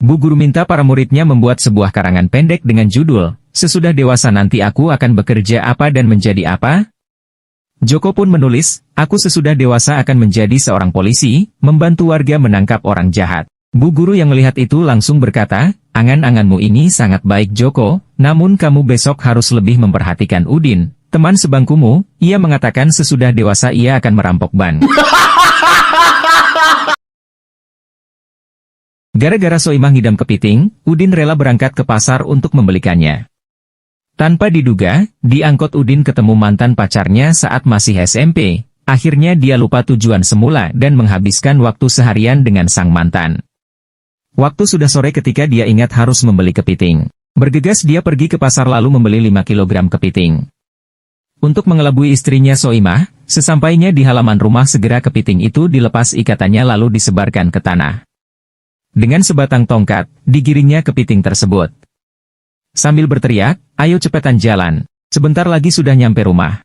Bu guru minta para muridnya membuat sebuah karangan pendek dengan judul, "Sesudah dewasa nanti aku akan bekerja apa dan menjadi apa?" Joko pun menulis, "Aku sesudah dewasa akan menjadi seorang polisi, membantu warga menangkap orang jahat." Bu guru yang melihat itu langsung berkata, "Angan-anganmu ini sangat baik Joko, namun kamu besok harus lebih memperhatikan Udin, teman sebangkumu." Ia mengatakan sesudah dewasa ia akan merampok bank. Gara-gara Soimah ngidam kepiting, Udin rela berangkat ke pasar untuk membelikannya. Tanpa diduga, di angkot Udin ketemu mantan pacarnya saat masih SMP. Akhirnya dia lupa tujuan semula dan menghabiskan waktu seharian dengan sang mantan. Waktu sudah sore ketika dia ingat harus membeli kepiting. Bergegas dia pergi ke pasar lalu membeli 5 kilogram kepiting. Untuk mengelabui istrinya Soimah, sesampainya di halaman rumah segera kepiting itu dilepas ikatannya lalu disebarkan ke tanah. Dengan sebatang tongkat, digiringnya kepiting tersebut. Sambil berteriak, "Ayo cepetan jalan, sebentar lagi sudah nyampe rumah."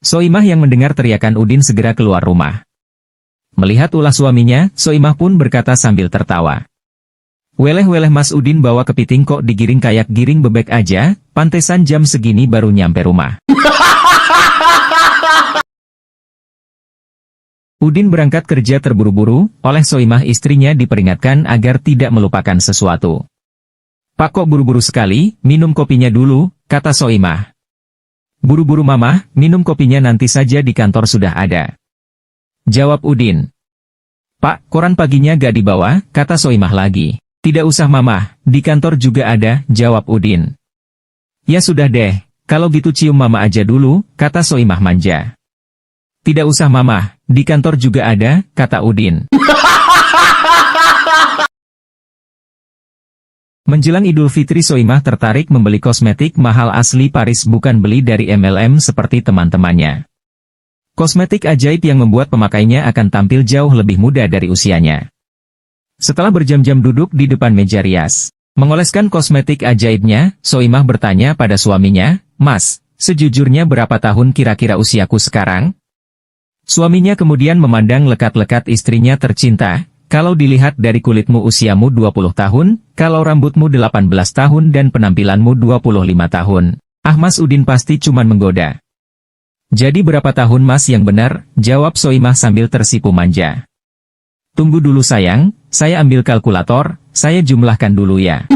Soimah yang mendengar teriakan Udin segera keluar rumah. Melihat ulah suaminya, Soimah pun berkata sambil tertawa, "Weleh-weleh Mas Udin bawa kepiting kok digiring kayak giring bebek aja, pantesan jam segini baru nyampe rumah." Udin berangkat kerja terburu-buru, oleh Soimah istrinya diperingatkan agar tidak melupakan sesuatu. "Pak kok buru-buru sekali, minum kopinya dulu," kata Soimah. "Buru-buru Mama, minum kopinya nanti saja di kantor sudah ada," jawab Udin. "Pak, koran paginya gak dibawa," kata Soimah lagi. "Tidak usah Mama, di kantor juga ada," jawab Udin. "Ya sudah deh, kalau gitu cium Mama aja dulu," kata Soimah manja. "Tidak usah Mama, di kantor juga ada," kata Udin. Menjelang Idul Fitri Soimah tertarik membeli kosmetik mahal asli Paris bukan beli dari MLM seperti teman-temannya. Kosmetik ajaib yang membuat pemakainya akan tampil jauh lebih muda dari usianya. Setelah berjam-jam duduk di depan meja rias, mengoleskan kosmetik ajaibnya, Soimah bertanya pada suaminya, "Mas, sejujurnya berapa tahun kira-kira usiaku sekarang?" Suaminya kemudian memandang lekat-lekat istrinya tercinta, "Kalau dilihat dari kulitmu usiamu 20 tahun, kalau rambutmu 18 tahun dan penampilanmu 25 tahun. Ah Mas Udin pasti cuman menggoda." "Jadi berapa tahun Mas yang benar?" jawab Soimah sambil tersipu manja. "Tunggu dulu sayang, saya ambil kalkulator, saya jumlahkan dulu ya."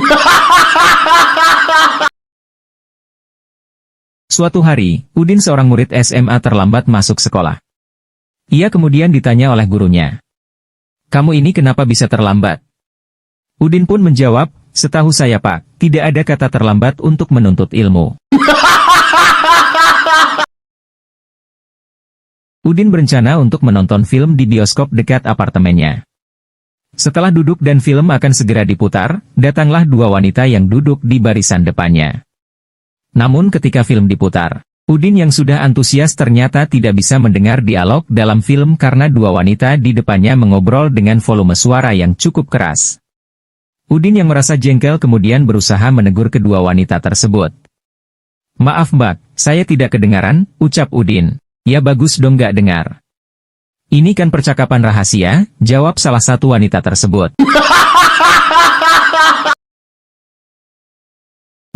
Suatu hari, Udin seorang murid SMA terlambat masuk sekolah. Ia kemudian ditanya oleh gurunya, "Kamu ini kenapa bisa terlambat?" Udin pun menjawab, "Setahu saya Pak, tidak ada kata terlambat untuk menuntut ilmu." Udin berencana untuk menonton film di bioskop dekat apartemennya. Setelah duduk dan film akan segera diputar, datanglah dua wanita yang duduk di barisan depannya. Namun ketika film diputar, Udin yang sudah antusias ternyata tidak bisa mendengar dialog dalam film karena dua wanita di depannya mengobrol dengan volume suara yang cukup keras. Udin yang merasa jengkel kemudian berusaha menegur kedua wanita tersebut. "Maaf Mbak, saya tidak kedengaran," ucap Udin. "Ya bagus dong gak dengar." "Ini kan percakapan rahasia," jawab salah satu wanita tersebut.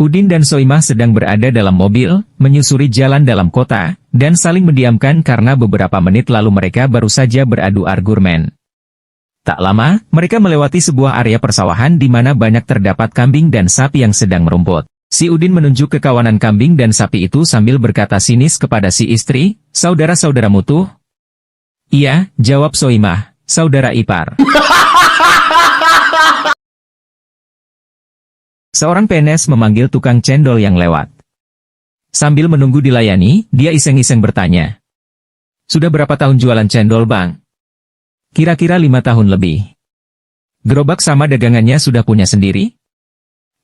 Udin dan Soimah sedang berada dalam mobil, menyusuri jalan dalam kota, dan saling mendiamkan karena beberapa menit lalu mereka baru saja beradu argumen. Tak lama, mereka melewati sebuah area persawahan di mana banyak terdapat kambing dan sapi yang sedang merumput. Si Udin menunjuk ke kawanan kambing dan sapi itu sambil berkata sinis kepada si istri, "Saudara-saudaramu tuh?" "Iya," jawab Soimah, "saudara ipar." Seorang PNS memanggil tukang cendol yang lewat. Sambil menunggu dilayani, dia iseng-iseng bertanya, "Sudah berapa tahun jualan cendol Bang?" "Kira-kira 5 tahun lebih." "Gerobak sama dagangannya sudah punya sendiri?"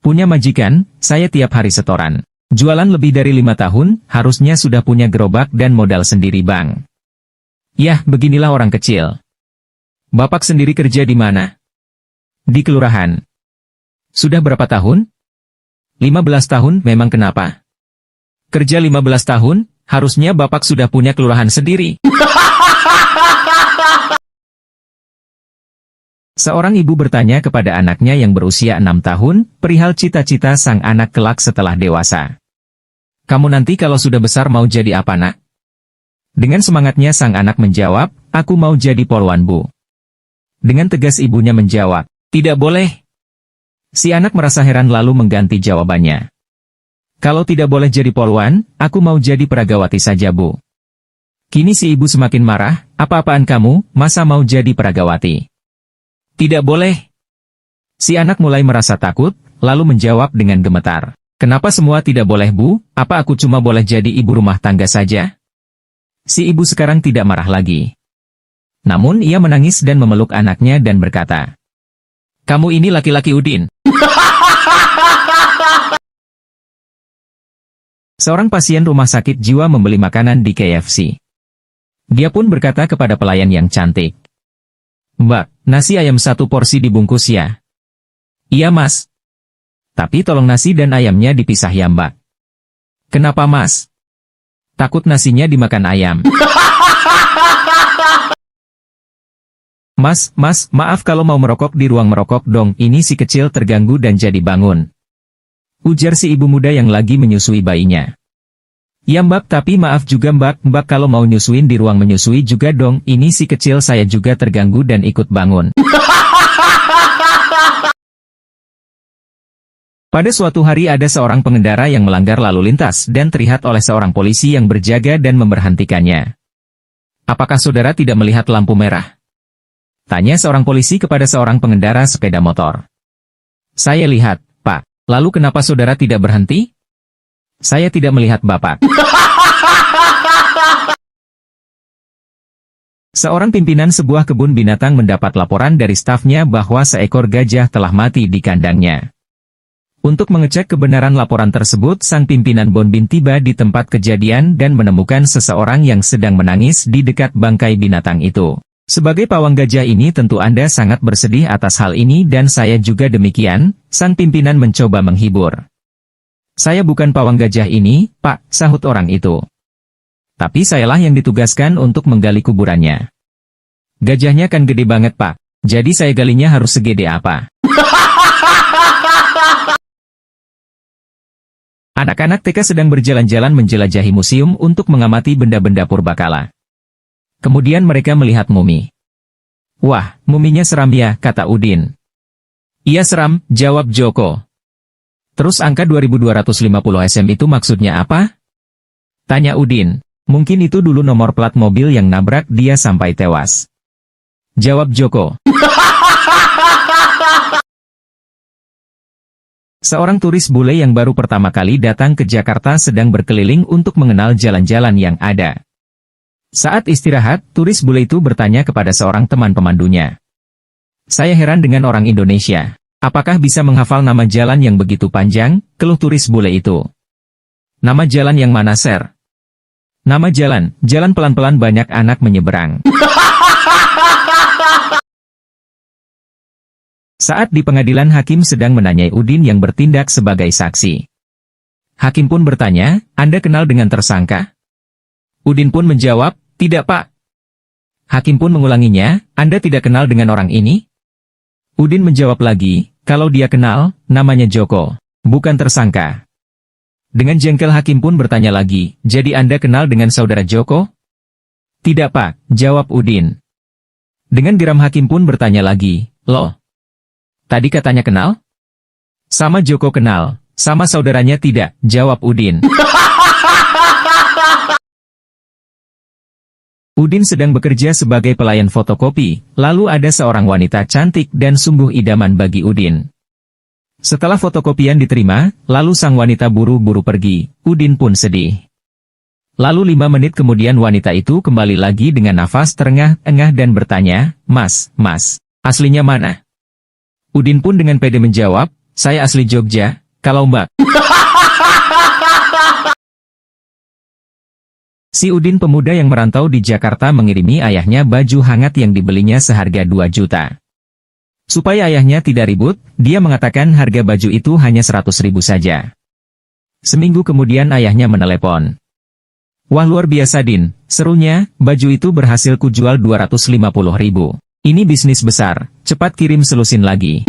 "Punya majikan, saya tiap hari setoran. Jualan lebih dari 5 tahun, harusnya sudah punya gerobak dan modal sendiri Bang." "Yah, beginilah orang kecil." "Bapak sendiri kerja di mana?" "Di kelurahan." "Sudah berapa tahun?" 15 tahun, memang kenapa?" "Kerja 15 tahun, harusnya Bapak sudah punya kelurahan sendiri." Seorang ibu bertanya kepada anaknya yang berusia 6 tahun, perihal cita-cita sang anak kelak setelah dewasa. Kamu nanti kalau sudah besar mau jadi apa, nak? Dengan semangatnya sang anak menjawab, aku mau jadi polwan, Bu. Dengan tegas ibunya menjawab, tidak boleh. Si anak merasa heran lalu mengganti jawabannya. Kalau tidak boleh jadi polwan, aku mau jadi peragawati saja, Bu. Kini si ibu semakin marah, apa-apaan kamu, masa mau jadi peragawati? Tidak boleh. Si anak mulai merasa takut, lalu menjawab dengan gemetar. Kenapa semua tidak boleh, Bu? Apa aku cuma boleh jadi ibu rumah tangga saja? Si ibu sekarang tidak marah lagi. Namun ia menangis dan memeluk anaknya dan berkata, kamu ini laki-laki Udin. Seorang pasien rumah sakit jiwa membeli makanan di KFC. Dia pun berkata kepada pelayan yang cantik, Mbak, nasi ayam 1 porsi dibungkus ya? Iya, Mas. Tapi tolong nasi dan ayamnya dipisah ya, Mbak. Kenapa, Mas? Takut nasinya dimakan ayam. Mas, maaf kalau mau merokok di ruang merokok dong, ini si kecil terganggu dan jadi bangun. Ujar si ibu muda yang lagi menyusui bayinya. Ya Mbak, tapi maaf juga Mbak kalau mau nyusuin di ruang menyusui juga dong, ini si kecil saya juga terganggu dan ikut bangun. Pada suatu hari ada seorang pengendara yang melanggar lalu lintas dan terlihat oleh seorang polisi yang berjaga dan memberhentikannya. Apakah saudara tidak melihat lampu merah? Tanya seorang polisi kepada seorang pengendara sepeda motor. Saya lihat, Pak. Lalu kenapa saudara tidak berhenti? Saya tidak melihat Bapak. Seorang pimpinan sebuah kebun binatang mendapat laporan dari stafnya bahwa seekor gajah telah mati di kandangnya. Untuk mengecek kebenaran laporan tersebut, sang pimpinan Bonbin tiba di tempat kejadian dan menemukan seseorang yang sedang menangis di dekat bangkai binatang itu. Sebagai pawang gajah ini tentu Anda sangat bersedih atas hal ini dan saya juga demikian, sang pimpinan mencoba menghibur. Saya bukan pawang gajah ini, Pak, sahut orang itu. Tapi sayalah yang ditugaskan untuk menggali kuburannya. Gajahnya kan gede banget, Pak. Jadi saya galinya harus segede apa? Anak-anak TK sedang berjalan-jalan menjelajahi museum untuk mengamati benda-benda purbakala. Kemudian mereka melihat mumi. Wah, muminya seram ya, kata Udin. Iya seram, jawab Joko. Terus angka 2250 SM itu maksudnya apa? Tanya Udin. Mungkin itu dulu nomor plat mobil yang nabrak dia sampai tewas. Jawab Joko. Seorang turis bule yang baru pertama kali datang ke Jakarta sedang berkeliling untuk mengenal jalan-jalan yang ada. Saat istirahat, turis bule itu bertanya kepada seorang teman pemandunya. Saya heran dengan orang Indonesia. Apakah bisa menghafal nama jalan yang begitu panjang? Keluh turis bule itu. Nama jalan yang mana, Sir? Nama jalan pelan-pelan banyak anak menyeberang. Saat di pengadilan hakim sedang menanyai Udin yang bertindak sebagai saksi. Hakim pun bertanya, Anda kenal dengan tersangka? Udin pun menjawab, tidak Pak. Hakim pun mengulanginya, Anda tidak kenal dengan orang ini? Udin menjawab lagi, kalau dia kenal, namanya Joko, bukan tersangka. Dengan jengkel hakim pun bertanya lagi, jadi Anda kenal dengan saudara Joko? Tidak Pak, jawab Udin. Dengan geram hakim pun bertanya lagi, loh, tadi katanya kenal? Sama Joko kenal, sama saudaranya tidak, jawab Udin. Udin sedang bekerja sebagai pelayan fotokopi, lalu ada seorang wanita cantik dan sungguh idaman bagi Udin. Setelah fotokopian diterima, lalu sang wanita buru-buru pergi, Udin pun sedih. Lalu 5 menit kemudian wanita itu kembali lagi dengan nafas terengah-engah dan bertanya, Mas, aslinya mana? Udin pun dengan pede menjawab, saya asli Jogja, kalau Mbak. Si Udin pemuda yang merantau di Jakarta mengirimi ayahnya baju hangat yang dibelinya seharga 2 juta. Supaya ayahnya tidak ribut, dia mengatakan harga baju itu hanya 100.000 saja. Seminggu kemudian ayahnya menelepon. Wah luar biasa Din, serunya, baju itu berhasil kujual 250.000. Ini bisnis besar, cepat kirim selusin lagi.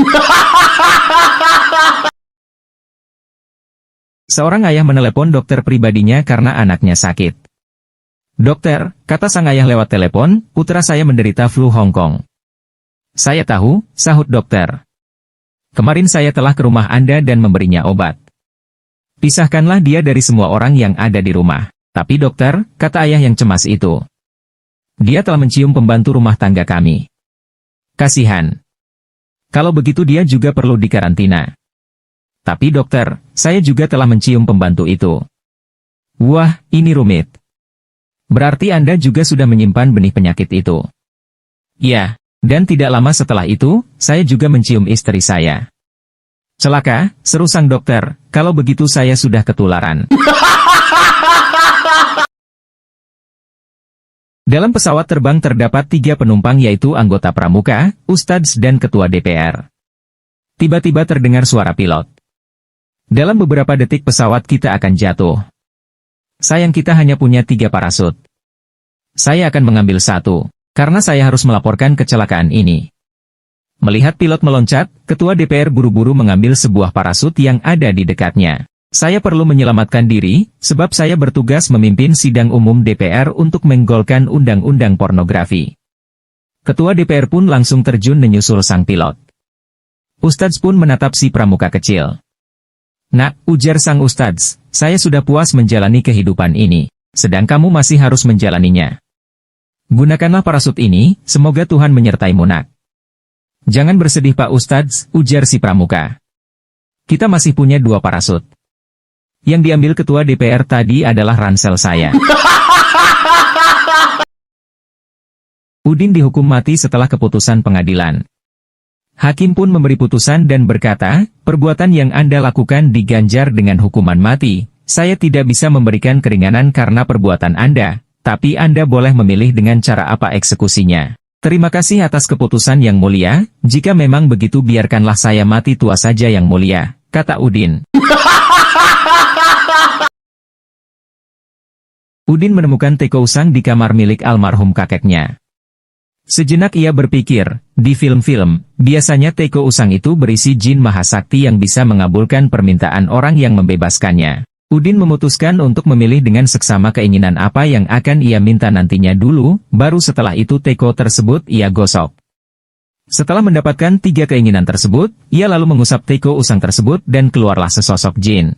Seorang ayah menelepon dokter pribadinya karena anaknya sakit. Dokter, kata sang ayah lewat telepon, putra saya menderita flu Hong Kong. Saya tahu, sahut dokter. Kemarin saya telah ke rumah Anda dan memberinya obat. Pisahkanlah dia dari semua orang yang ada di rumah. Tapi dokter, kata ayah yang cemas itu. Dia telah mencium pembantu rumah tangga kami. Kasihan. Kalau begitu dia juga perlu dikarantina. Tapi dokter, saya juga telah mencium pembantu itu. Wah, ini rumit. Berarti Anda juga sudah menyimpan benih penyakit itu. Ya, dan tidak lama setelah itu, saya juga mencium istri saya. Celaka, seru sang dokter, kalau begitu saya sudah ketularan. Dalam pesawat terbang terdapat 3 penumpang yaitu anggota pramuka, ustadz dan ketua DPR. Tiba-tiba terdengar suara pilot. Dalam beberapa detik pesawat kita akan jatuh. Sayang kita hanya punya 3 parasut. Saya akan mengambil 1, karena saya harus melaporkan kecelakaan ini. Melihat pilot meloncat, ketua DPR buru-buru mengambil sebuah parasut yang ada di dekatnya. Saya perlu menyelamatkan diri, sebab saya bertugas memimpin sidang umum DPR untuk menggolkan undang-undang pornografi. Ketua DPR pun langsung terjun menyusul sang pilot. Ustadz pun menatap si pramuka kecil. Nak, ujar sang ustadz, saya sudah puas menjalani kehidupan ini, sedang kamu masih harus menjalaninya. Gunakanlah parasut ini, semoga Tuhan menyertaimu nak. Jangan bersedih Pak Ustadz, ujar si pramuka. Kita masih punya 2 parasut. Yang diambil ketua DPR tadi adalah ransel saya. Udin dihukum mati setelah keputusan pengadilan. Hakim pun memberi putusan dan berkata, perbuatan yang Anda lakukan diganjar dengan hukuman mati. Saya tidak bisa memberikan keringanan karena perbuatan Anda, tapi Anda boleh memilih dengan cara apa eksekusinya. Terima kasih atas keputusan yang mulia, jika memang begitu biarkanlah saya mati tua saja yang mulia, kata Udin. Udin menemukan teko usang di kamar milik almarhum kakeknya. Sejenak ia berpikir, di film-film, biasanya teko usang itu berisi jin mahasakti yang bisa mengabulkan permintaan orang yang membebaskannya. Udin memutuskan untuk memilih dengan seksama keinginan apa yang akan ia minta nantinya dulu, baru setelah itu teko tersebut ia gosok. Setelah mendapatkan 3 keinginan tersebut, ia lalu mengusap teko usang tersebut dan keluarlah sesosok jin.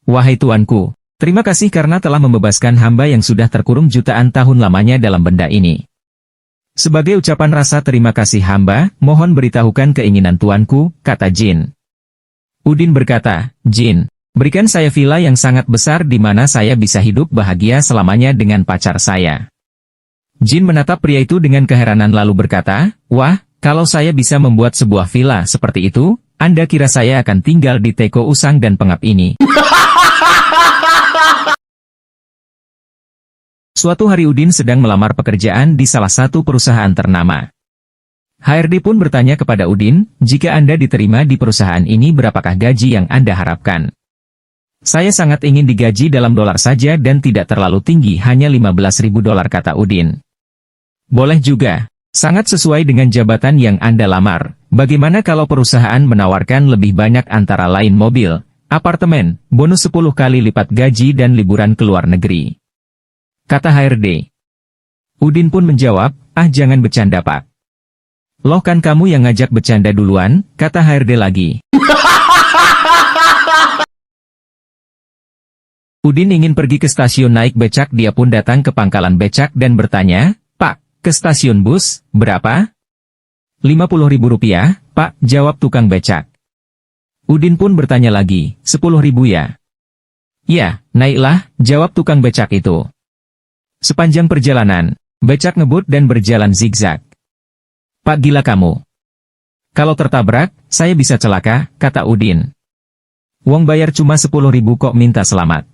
Wahai tuanku, terima kasih karena telah membebaskan hamba yang sudah terkurung jutaan tahun lamanya dalam benda ini. Sebagai ucapan rasa terima kasih hamba, mohon beritahukan keinginan tuanku, kata jin. Udin berkata, Jin, berikan saya villa yang sangat besar di mana saya bisa hidup bahagia selamanya dengan pacar saya. Jin menatap pria itu dengan keheranan lalu berkata, wah, kalau saya bisa membuat sebuah villa seperti itu, Anda kira saya akan tinggal di teko usang dan pengap ini. Suatu hari Udin sedang melamar pekerjaan di salah satu perusahaan ternama. HRD pun bertanya kepada Udin, jika Anda diterima di perusahaan ini berapakah gaji yang Anda harapkan? Saya sangat ingin digaji dalam dolar saja dan tidak terlalu tinggi, hanya $15.000 kata Udin. Boleh juga, sangat sesuai dengan jabatan yang Anda lamar. Bagaimana kalau perusahaan menawarkan lebih banyak antara lain mobil, apartemen, bonus 10 kali lipat gaji dan liburan ke luar negeri? Kata HRD. Udin pun menjawab, jangan bercanda pak. Loh kan kamu yang ngajak bercanda duluan, kata HRD lagi. Udin ingin pergi ke stasiun naik becak, dia pun datang ke pangkalan becak dan bertanya, Pak, ke stasiun bus, berapa? Rp50.000, Pak, jawab tukang becak. Udin pun bertanya lagi, 10.000 ya? Ya, naiklah, jawab tukang becak itu. Sepanjang perjalanan, becak ngebut dan berjalan zigzag. Pak gila kamu. Kalau tertabrak, saya bisa celaka, kata Udin. Wong bayar cuma 10.000 kok minta selamat.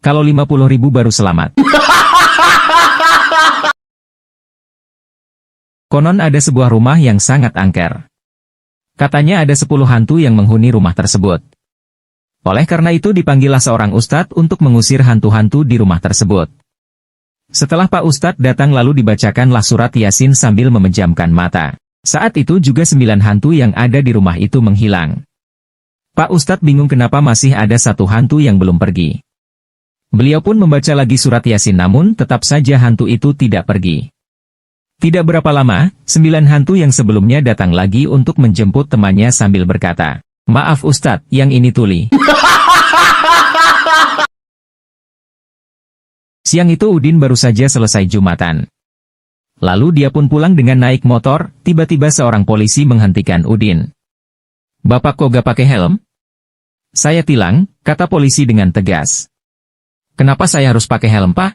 Kalau 50.000 baru selamat. Konon ada sebuah rumah yang sangat angker. Katanya ada 10 hantu yang menghuni rumah tersebut. Oleh karena itu dipanggillah seorang ustadz untuk mengusir hantu-hantu di rumah tersebut. Setelah Pak Ustadz datang lalu dibacakanlah surat Yasin sambil memejamkan mata. Saat itu juga 9 hantu yang ada di rumah itu menghilang. Pak Ustadz bingung kenapa masih ada satu hantu yang belum pergi. Beliau pun membaca lagi surat Yasin namun tetap saja hantu itu tidak pergi. Tidak berapa lama, 9 hantu yang sebelumnya datang lagi untuk menjemput temannya sambil berkata, "Maaf Ustadz, yang ini tuli." Siang itu Udin baru saja selesai Jumatan. Lalu dia pun pulang dengan naik motor, tiba-tiba seorang polisi menghentikan Udin. "Bapak kok gak pakai helm?" "Saya tilang," kata polisi dengan tegas. "Kenapa saya harus pakai helm, Pak?"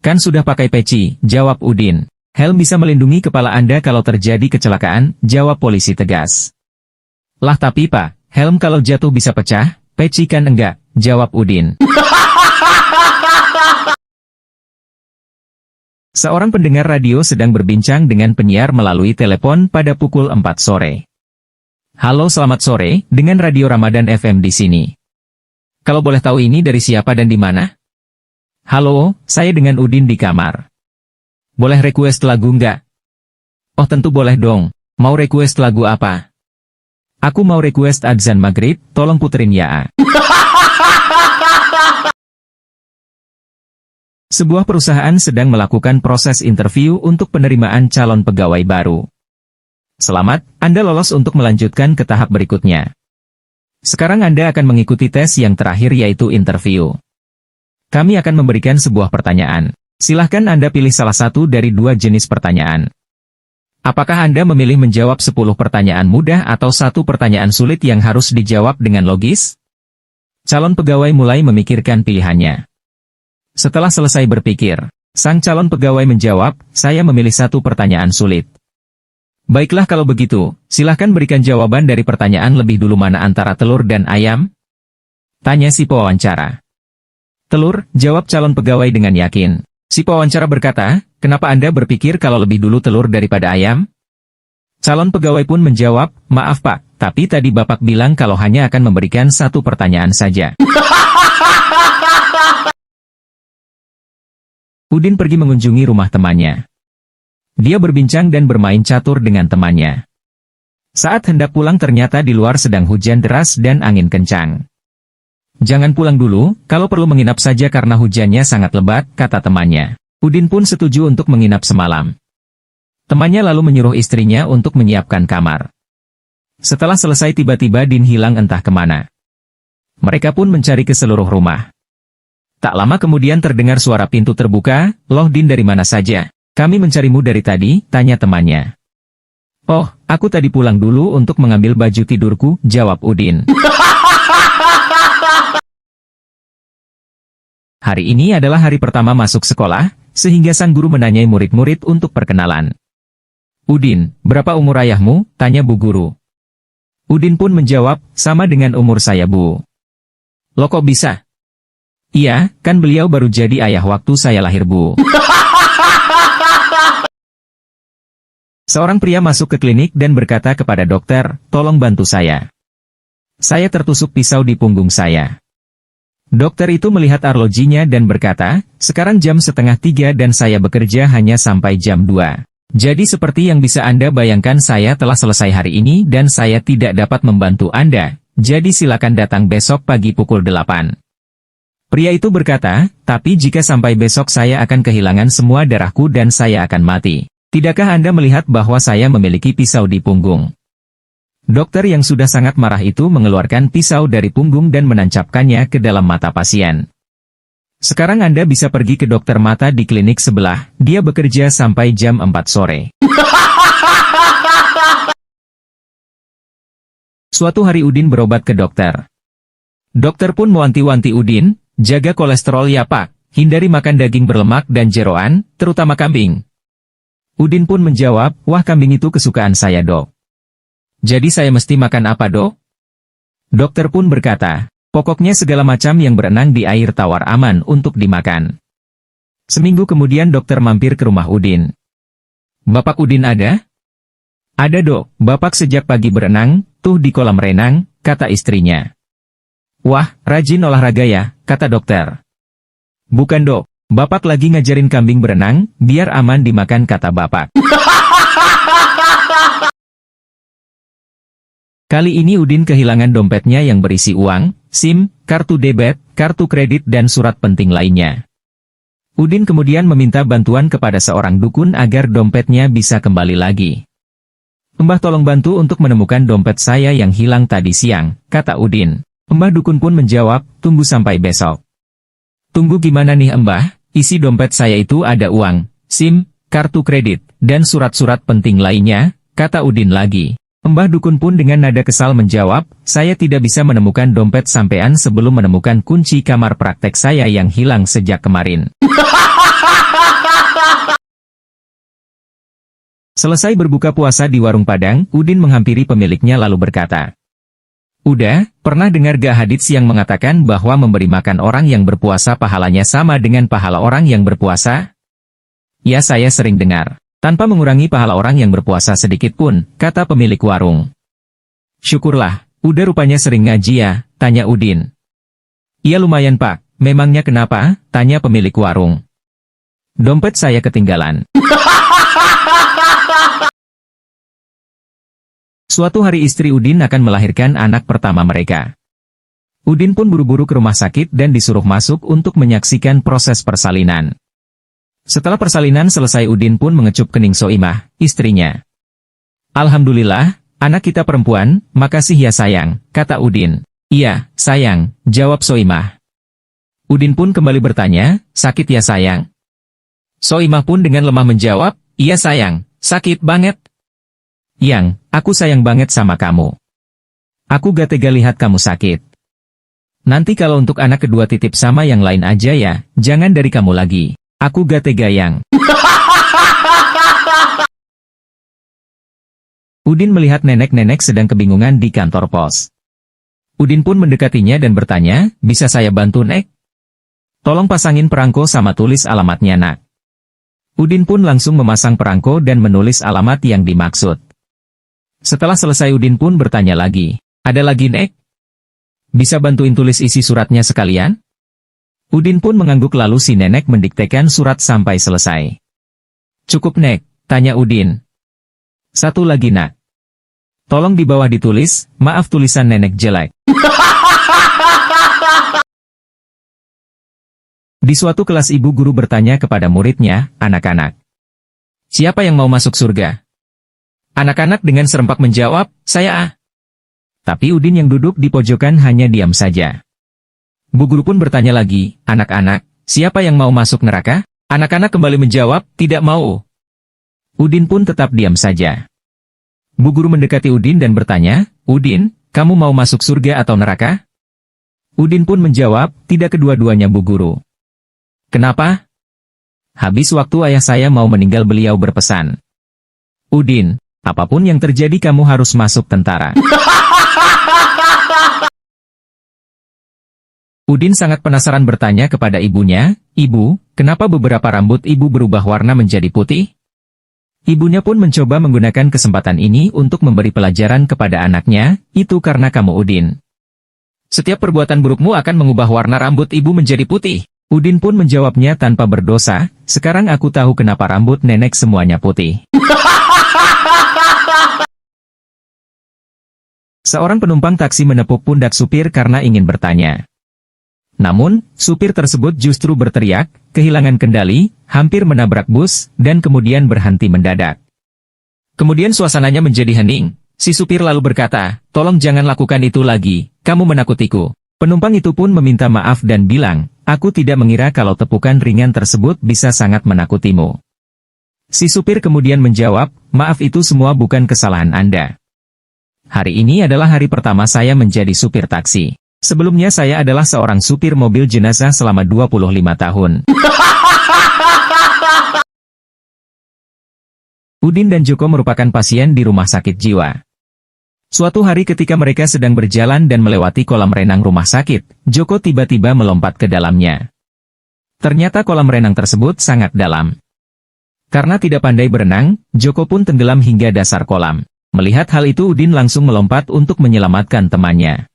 "Kan sudah pakai peci," jawab Udin. "Helm bisa melindungi kepala Anda kalau terjadi kecelakaan," jawab polisi tegas. "Lah tapi Pak, helm kalau jatuh bisa pecah, peci kan enggak," jawab Udin. Seorang pendengar radio sedang berbincang dengan penyiar melalui telepon pada pukul 4 sore. "Halo selamat sore, dengan Radio Ramadan FM di sini. Kalau boleh tahu ini dari siapa dan di mana?" "Halo, saya dengan Udin di kamar. Boleh request lagu nggak?" "Oh tentu boleh dong, mau request lagu apa?" "Aku mau request adzan maghrib, tolong puterin ya." Sebuah perusahaan sedang melakukan proses interview untuk penerimaan calon pegawai baru. "Selamat, Anda lolos untuk melanjutkan ke tahap berikutnya. Sekarang Anda akan mengikuti tes yang terakhir yaitu interview. Kami akan memberikan sebuah pertanyaan. Silahkan Anda pilih salah satu dari 2 jenis pertanyaan. Apakah Anda memilih menjawab 10 pertanyaan mudah atau 1 pertanyaan sulit yang harus dijawab dengan logis?" Calon pegawai mulai memikirkan pilihannya. Setelah selesai berpikir, sang calon pegawai menjawab, "Saya memilih 1 pertanyaan sulit." "Baiklah kalau begitu, silahkan berikan jawaban dari pertanyaan lebih dulu mana antara telur dan ayam?" tanya si pewawancara. "Telur," jawab calon pegawai dengan yakin. Si pewawancara berkata, "Kenapa Anda berpikir kalau lebih dulu telur daripada ayam?" Calon pegawai pun menjawab, "Maaf Pak, tapi tadi Bapak bilang kalau hanya akan memberikan 1 pertanyaan saja." Udin pergi mengunjungi rumah temannya. Dia berbincang dan bermain catur dengan temannya. Saat hendak pulang ternyata di luar sedang hujan deras dan angin kencang. "Jangan pulang dulu, kalau perlu menginap saja karena hujannya sangat lebat," kata temannya. Udin pun setuju untuk menginap semalam. Temannya lalu menyuruh istrinya untuk menyiapkan kamar. Setelah selesai tiba-tiba Din hilang entah kemana. Mereka pun mencari ke seluruh rumah. Tak lama kemudian terdengar suara pintu terbuka, "Loh Din dari mana saja? Kami mencarimu dari tadi," tanya temannya. "Oh, aku tadi pulang dulu untuk mengambil baju tidurku," jawab Udin. Hari ini adalah hari pertama masuk sekolah, sehingga sang guru menanyai murid-murid untuk perkenalan. "Udin, berapa umur ayahmu?" tanya bu guru. Udin pun menjawab, "Sama dengan umur saya Bu." "Loh kok bisa?" "Iya, kan beliau baru jadi ayah waktu saya lahir Bu." Seorang pria masuk ke klinik dan berkata kepada dokter, "Tolong bantu saya. Saya tertusuk pisau di punggung saya." Dokter itu melihat arlojinya dan berkata, "Sekarang jam 2:30 dan saya bekerja hanya sampai jam 2. Jadi seperti yang bisa Anda bayangkan saya telah selesai hari ini dan saya tidak dapat membantu Anda, jadi silakan datang besok pagi pukul 8. Pria itu berkata, "Tapi jika sampai besok saya akan kehilangan semua darahku dan saya akan mati. Tidakkah Anda melihat bahwa saya memiliki pisau di punggung?" Dokter yang sudah sangat marah itu mengeluarkan pisau dari punggung dan menancapkannya ke dalam mata pasien. "Sekarang Anda bisa pergi ke dokter mata di klinik sebelah, dia bekerja sampai jam 4 sore. Suatu hari Udin berobat ke dokter. Dokter pun mewanti-wanti Udin, "Jaga kolesterol ya Pak, hindari makan daging berlemak dan jeroan, terutama kambing." Udin pun menjawab, "Wah kambing itu kesukaan saya Dok." "Jadi saya mesti makan apa Dok?" Dokter pun berkata, "Pokoknya segala macam yang berenang di air tawar aman untuk dimakan." Seminggu kemudian dokter mampir ke rumah Udin. "Bapak Udin ada?" "Ada Dok, Bapak sejak pagi berenang, tuh di kolam renang," kata istrinya. "Wah, rajin olahraga ya," kata dokter. "Bukan Dok, Bapak lagi ngajarin kambing berenang, biar aman dimakan," kata Bapak. Kali ini Udin kehilangan dompetnya yang berisi uang, SIM, kartu debit, kartu kredit dan surat penting lainnya. Udin kemudian meminta bantuan kepada seorang dukun agar dompetnya bisa kembali lagi. "Mbah, tolong bantu untuk menemukan dompet saya yang hilang tadi siang," kata Udin. Mbah dukun pun menjawab, "Tunggu sampai besok." "Tunggu gimana nih Mbah? Isi dompet saya itu ada uang, SIM, kartu kredit, dan surat-surat penting lainnya," kata Udin lagi. Mbah dukun pun dengan nada kesal menjawab, "Saya tidak bisa menemukan dompet sampean sebelum menemukan kunci kamar praktek saya yang hilang sejak kemarin." Selesai berbuka puasa di warung Padang, Udin menghampiri pemiliknya lalu berkata, "Udah, pernah dengar gak hadits yang mengatakan bahwa memberi makan orang yang berpuasa pahalanya sama dengan pahala orang yang berpuasa?" "Ya, saya sering dengar. Tanpa mengurangi pahala orang yang berpuasa sedikit pun," kata pemilik warung. "Syukurlah, udah rupanya sering ngaji ya," tanya Udin. "Iya lumayan Pak, memangnya kenapa?" tanya pemilik warung. "Dompet saya ketinggalan." Suatu hari istri Udin akan melahirkan anak pertama mereka. Udin pun buru-buru ke rumah sakit dan disuruh masuk untuk menyaksikan proses persalinan. Setelah persalinan selesai Udin pun mengecup kening Soimah, istrinya. "Alhamdulillah, anak kita perempuan, makasih ya sayang," kata Udin. "Iya, sayang," jawab Soimah. Udin pun kembali bertanya, "Sakit ya sayang?" Soimah pun dengan lemah menjawab, "Iya sayang, sakit banget." "Yang, aku sayang banget sama kamu. Aku gak tega lihat kamu sakit. Nanti kalau untuk anak kedua titip sama yang lain aja ya, jangan dari kamu lagi. Aku gak tega yang." Udin melihat nenek-nenek sedang kebingungan di kantor pos. Udin pun mendekatinya dan bertanya, "Bisa saya bantu Nek? Tolong pasangin perangko sama tulis alamatnya Nak." Udin pun langsung memasang perangko dan menulis alamat yang dimaksud. Setelah selesai Udin pun bertanya lagi, "Ada lagi Nek? Bisa bantuin tulis isi suratnya sekalian?" Udin pun mengangguk lalu si nenek mendiktekan surat sampai selesai. "Cukup Nek?" tanya Udin. "Satu lagi Nak. Tolong di bawah ditulis, maaf tulisan nenek jelek." Di suatu kelas ibu guru bertanya kepada muridnya, "Anak-anak, siapa yang mau masuk surga?" Anak-anak dengan serempak menjawab, "Saya." Tapi Udin yang duduk di pojokan hanya diam saja. Bu guru pun bertanya lagi, "Anak-anak, siapa yang mau masuk neraka?" Anak-anak kembali menjawab, "Tidak mau." Udin pun tetap diam saja. Bu guru mendekati Udin dan bertanya, "Udin, kamu mau masuk surga atau neraka?" Udin pun menjawab, "Tidak kedua-duanya Bu guru." "Kenapa?" "Habis waktu ayah saya mau meninggal beliau berpesan, 'Udin, apapun yang terjadi kamu harus masuk tentara.'" Udin sangat penasaran bertanya kepada ibunya, "Ibu, kenapa beberapa rambut ibu berubah warna menjadi putih?" Ibunya pun mencoba menggunakan kesempatan ini untuk memberi pelajaran kepada anaknya, "Itu karena kamu Udin. Setiap perbuatan burukmu akan mengubah warna rambut ibu menjadi putih." Udin pun menjawabnya tanpa berdosa, "Sekarang aku tahu kenapa rambut nenek semuanya putih." Seorang penumpang taksi menepuk pundak supir karena ingin bertanya. Namun, supir tersebut justru berteriak, kehilangan kendali, hampir menabrak bus, dan kemudian berhenti mendadak. Kemudian suasananya menjadi hening. Si supir lalu berkata, "Tolong jangan lakukan itu lagi, kamu menakutiku." Penumpang itu pun meminta maaf dan bilang, "Aku tidak mengira kalau tepukan ringan tersebut bisa sangat menakutimu." Si supir kemudian menjawab, "Maaf itu semua bukan kesalahan Anda. Hari ini adalah hari pertama saya menjadi supir taksi. Sebelumnya saya adalah seorang supir mobil jenazah selama 25 tahun. Udin dan Joko merupakan pasien di rumah sakit jiwa. Suatu hari ketika mereka sedang berjalan dan melewati kolam renang rumah sakit, Joko tiba-tiba melompat ke dalamnya. Ternyata kolam renang tersebut sangat dalam. Karena tidak pandai berenang, Joko pun tenggelam hingga dasar kolam. Melihat hal itu Udin langsung melompat untuk menyelamatkan temannya.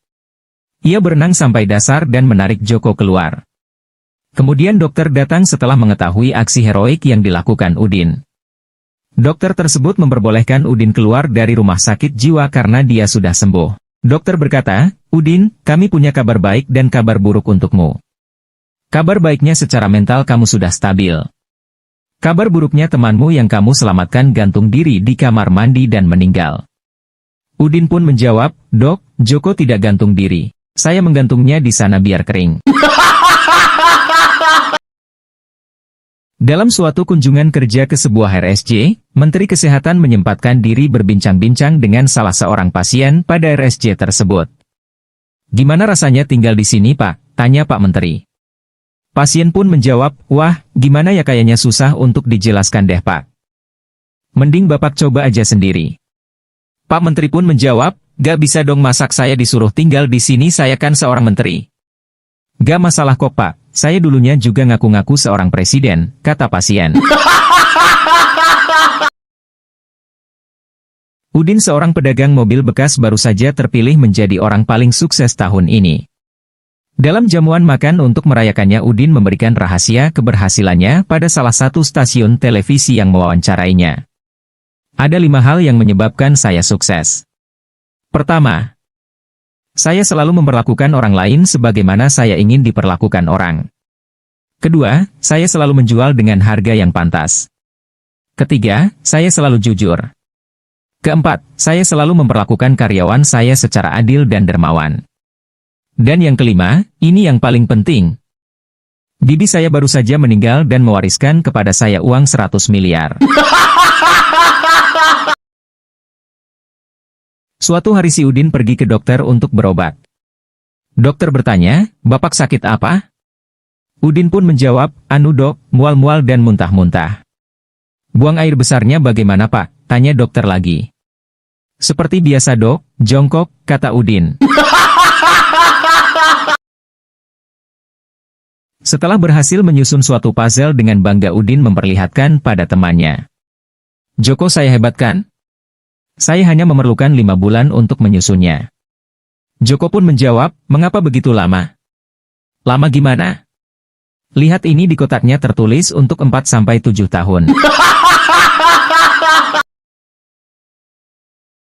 Ia berenang sampai dasar dan menarik Joko keluar. Kemudian dokter datang setelah mengetahui aksi heroik yang dilakukan Udin. Dokter tersebut memperbolehkan Udin keluar dari rumah sakit jiwa karena dia sudah sembuh. Dokter berkata, "Udin, kami punya kabar baik dan kabar buruk untukmu. Kabar baiknya secara mental kamu sudah stabil. Kabar buruknya temanmu yang kamu selamatkan gantung diri di kamar mandi dan meninggal." Udin pun menjawab, "Dok, Joko tidak gantung diri. Saya menggantungnya di sana biar kering." Dalam suatu kunjungan kerja ke sebuah RSJ, Menteri Kesehatan menyempatkan diri berbincang-bincang dengan salah seorang pasien pada RSJ tersebut. "Gimana rasanya tinggal di sini, Pak?" tanya Pak Menteri. Pasien pun menjawab, "Wah, gimana ya, kayaknya susah untuk dijelaskan deh, Pak. Mending Bapak coba aja sendiri." Pak Menteri pun menjawab, "Gak bisa dong, masak saya disuruh tinggal di sini, saya kan seorang menteri." "Gak masalah kok, Pak. Saya dulunya juga ngaku-ngaku seorang presiden," kata pasien. Udin, seorang pedagang mobil bekas, baru saja terpilih menjadi orang paling sukses tahun ini. Dalam jamuan makan untuk merayakannya, Udin memberikan rahasia keberhasilannya pada salah satu stasiun televisi yang mewawancarainya. "Ada 5 hal yang menyebabkan saya sukses. Pertama, saya selalu memperlakukan orang lain sebagaimana saya ingin diperlakukan orang. Kedua, saya selalu menjual dengan harga yang pantas. Ketiga, saya selalu jujur. Keempat, saya selalu memperlakukan karyawan saya secara adil dan dermawan. Dan yang kelima, ini yang paling penting. Bibi saya baru saja meninggal dan mewariskan kepada saya uang 100 miliar. Suatu hari si Udin pergi ke dokter untuk berobat. Dokter bertanya, "Bapak sakit apa?" Udin pun menjawab, "Anu dok, mual-mual dan muntah-muntah." "Buang air besarnya bagaimana, Pak?" tanya dokter lagi. "Seperti biasa dok, jongkok," kata Udin. Setelah berhasil menyusun suatu puzzle dengan bangga, Udin memperlihatkan pada temannya. "Joko, saya hebat kan? Saya hanya memerlukan 5 bulan untuk menyusunnya." Joko pun menjawab, "Mengapa begitu lama?" "Lama gimana? Lihat ini, di kotaknya tertulis untuk 4-7 tahun."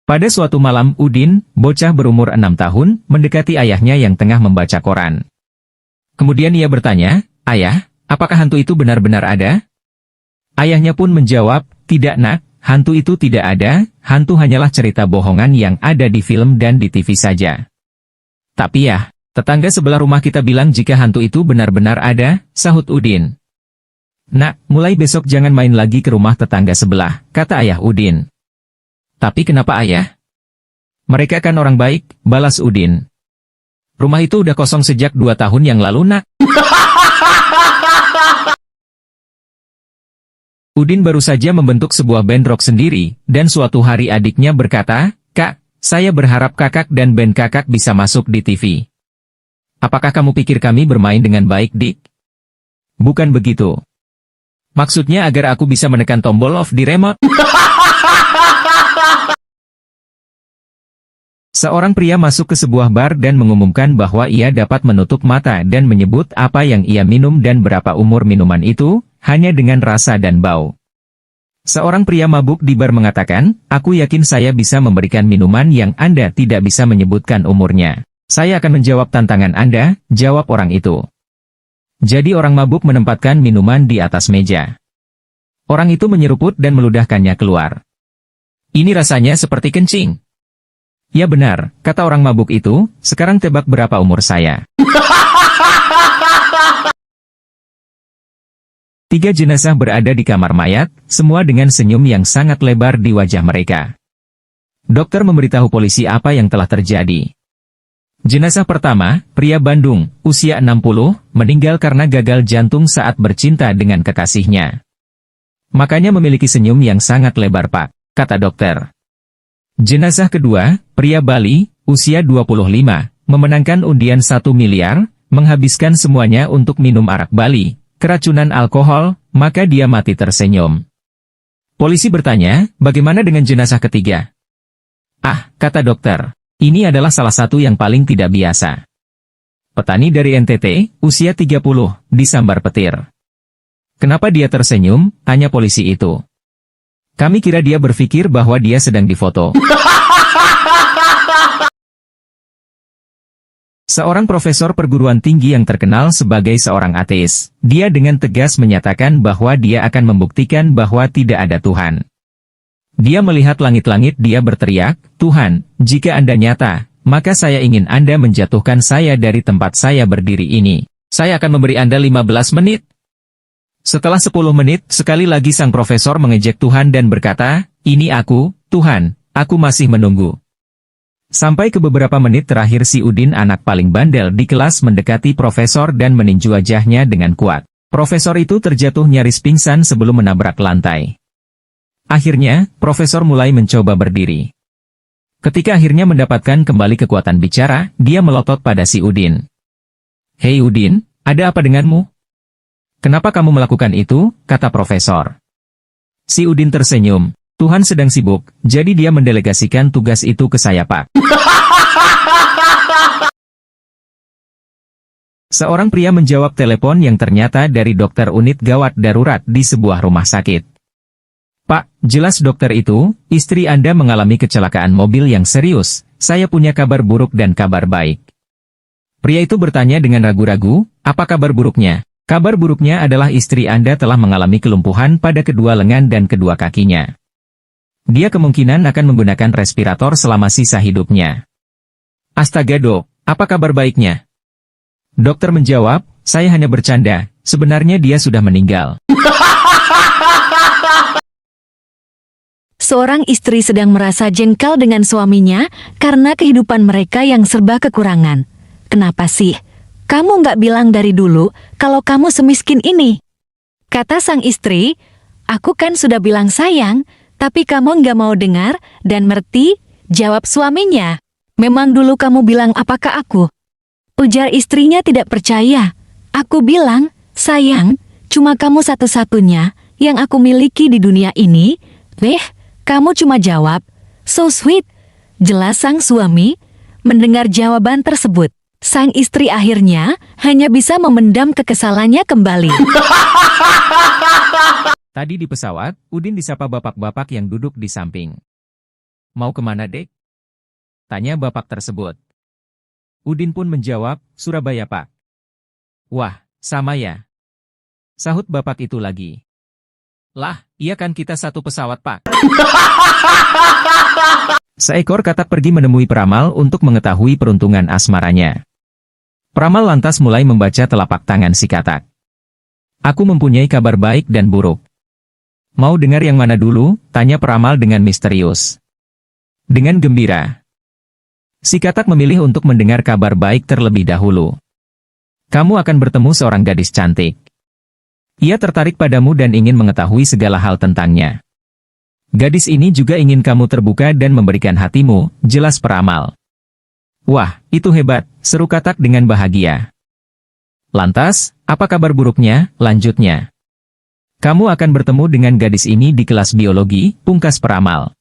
Pada suatu malam, Udin, bocah berumur 6 tahun, mendekati ayahnya yang tengah membaca koran. Kemudian ia bertanya, "Ayah, apakah hantu itu benar-benar ada?" Ayahnya pun menjawab, "Tidak nak, hantu itu tidak ada, hantu hanyalah cerita bohongan yang ada di film dan di TV saja." "Tapi ya, tetangga sebelah rumah kita bilang jika hantu itu benar-benar ada," sahut Udin. "Nak, mulai besok jangan main lagi ke rumah tetangga sebelah," kata ayah Udin. "Tapi kenapa ayah?" "Mereka kan orang baik," balas Udin. "Rumah itu udah kosong sejak 2 tahun yang lalu, nak." Udin baru saja membentuk sebuah band rock sendiri, dan suatu hari adiknya berkata, "Kak, saya berharap kakak dan band kakak bisa masuk di TV. Apakah kamu pikir kami bermain dengan baik, Dik?" "Bukan begitu. Maksudnya agar aku bisa menekan tombol off di remote." Seorang pria masuk ke sebuah bar dan mengumumkan bahwa ia dapat menutup mata dan menyebut apa yang ia minum dan berapa umur minuman itu, hanya dengan rasa dan bau. Seorang pria mabuk di bar mengatakan, "Aku yakin saya bisa memberikan minuman yang Anda tidak bisa menyebutkan umurnya." "Saya akan menjawab tantangan Anda," jawab orang itu. Jadi orang mabuk menempatkan minuman di atas meja. Orang itu menyeruput dan meludahkannya keluar. "Ini rasanya seperti kencing." "Ya benar," kata orang mabuk itu, "sekarang tebak berapa umur saya." 3 jenazah berada di kamar mayat, semua dengan senyum yang sangat lebar di wajah mereka. Dokter memberitahu polisi apa yang telah terjadi. Jenazah pertama, pria Bandung, usia 60, meninggal karena gagal jantung saat bercinta dengan kekasihnya. "Makanya memiliki senyum yang sangat lebar, Pak," kata dokter. Jenazah kedua, pria Bali, usia 25, memenangkan undian 1 miliar, menghabiskan semuanya untuk minum arak Bali, keracunan alkohol, maka dia mati tersenyum. Polisi bertanya, "Bagaimana dengan jenazah ketiga?" "Ah," kata dokter, "ini adalah salah satu yang paling tidak biasa. Petani dari NTT, usia 30, disambar petir." "Kenapa dia tersenyum?" tanya polisi itu. Kami kira dia berpikir bahwa dia sedang difoto. Seorang profesor perguruan tinggi yang terkenal sebagai seorang ateis, dia dengan tegas menyatakan bahwa dia akan membuktikan bahwa tidak ada Tuhan. Dia melihat langit-langit, dia berteriak, "Tuhan, jika Anda nyata, maka saya ingin Anda menjatuhkan saya dari tempat saya berdiri ini. Saya akan memberi Anda 15 menit." Setelah 10 menit, sekali lagi sang profesor mengejek Tuhan dan berkata, "Ini aku, Tuhan, aku masih menunggu." Sampai ke beberapa menit terakhir si Udin, anak paling bandel di kelas, mendekati profesor dan meninju wajahnya dengan kuat. Profesor itu terjatuh nyaris pingsan sebelum menabrak lantai. Akhirnya, profesor mulai mencoba berdiri. Ketika akhirnya mendapatkan kembali kekuatan bicara, dia melotot pada si Udin. "Hei Udin, ada apa denganmu? Kenapa kamu melakukan itu?" kata profesor. Si Udin tersenyum. "Tuhan sedang sibuk, jadi dia mendelegasikan tugas itu ke saya, Pak." Seorang pria menjawab telepon yang ternyata dari dokter unit gawat darurat di sebuah rumah sakit. "Pak, jelas dokter itu, istri Anda mengalami kecelakaan mobil yang serius. Saya punya kabar buruk dan kabar baik." Pria itu bertanya dengan ragu-ragu, "Apa kabar buruknya?" "Kabar buruknya adalah istri Anda telah mengalami kelumpuhan pada kedua lengan dan kedua kakinya. Dia kemungkinan akan menggunakan respirator selama sisa hidupnya." "Astaga dok, apa kabar baiknya?" Dokter menjawab, "Saya hanya bercanda, sebenarnya dia sudah meninggal." Seorang istri sedang merasa jengkel dengan suaminya karena kehidupan mereka yang serba kekurangan. "Kenapa sih? Kamu nggak bilang dari dulu kalau kamu semiskin ini?" Kata sang istri, "Aku kan sudah bilang sayang, tapi kamu nggak mau dengar dan merti," jawab suaminya. "Memang dulu kamu bilang apakah aku?" Ujar istrinya tidak percaya. "Aku bilang, sayang, cuma kamu satu-satunya yang aku miliki di dunia ini." Kamu cuma jawab, "So sweet." Jelas sang suami. Mendengar jawaban tersebut, sang istri akhirnya hanya bisa memendam kekesalannya kembali. Tadi di pesawat, Udin disapa bapak-bapak yang duduk di samping. "Mau kemana, Dek?" tanya bapak tersebut. Udin pun menjawab, "Surabaya, Pak." "Wah, sama ya," sahut bapak itu lagi. "Lah, iya kan kita satu pesawat, Pak." Seekor katak pergi menemui peramal untuk mengetahui peruntungan asmaranya. Peramal lantas mulai membaca telapak tangan si katak. "Aku mempunyai kabar baik dan buruk." "Mau dengar yang mana dulu?" tanya peramal dengan misterius. Dengan gembira, si katak memilih untuk mendengar kabar baik terlebih dahulu. "Kamu akan bertemu seorang gadis cantik. Ia tertarik padamu dan ingin mengetahui segala hal tentangnya. Gadis ini juga ingin kamu terbuka dan memberikan hatimu," jelas peramal. "Wah, itu hebat," seru katak dengan bahagia. "Lantas, apa kabar buruknya?" lanjutnya. "Kamu akan bertemu dengan gadis ini di kelas biologi," pungkas peramal.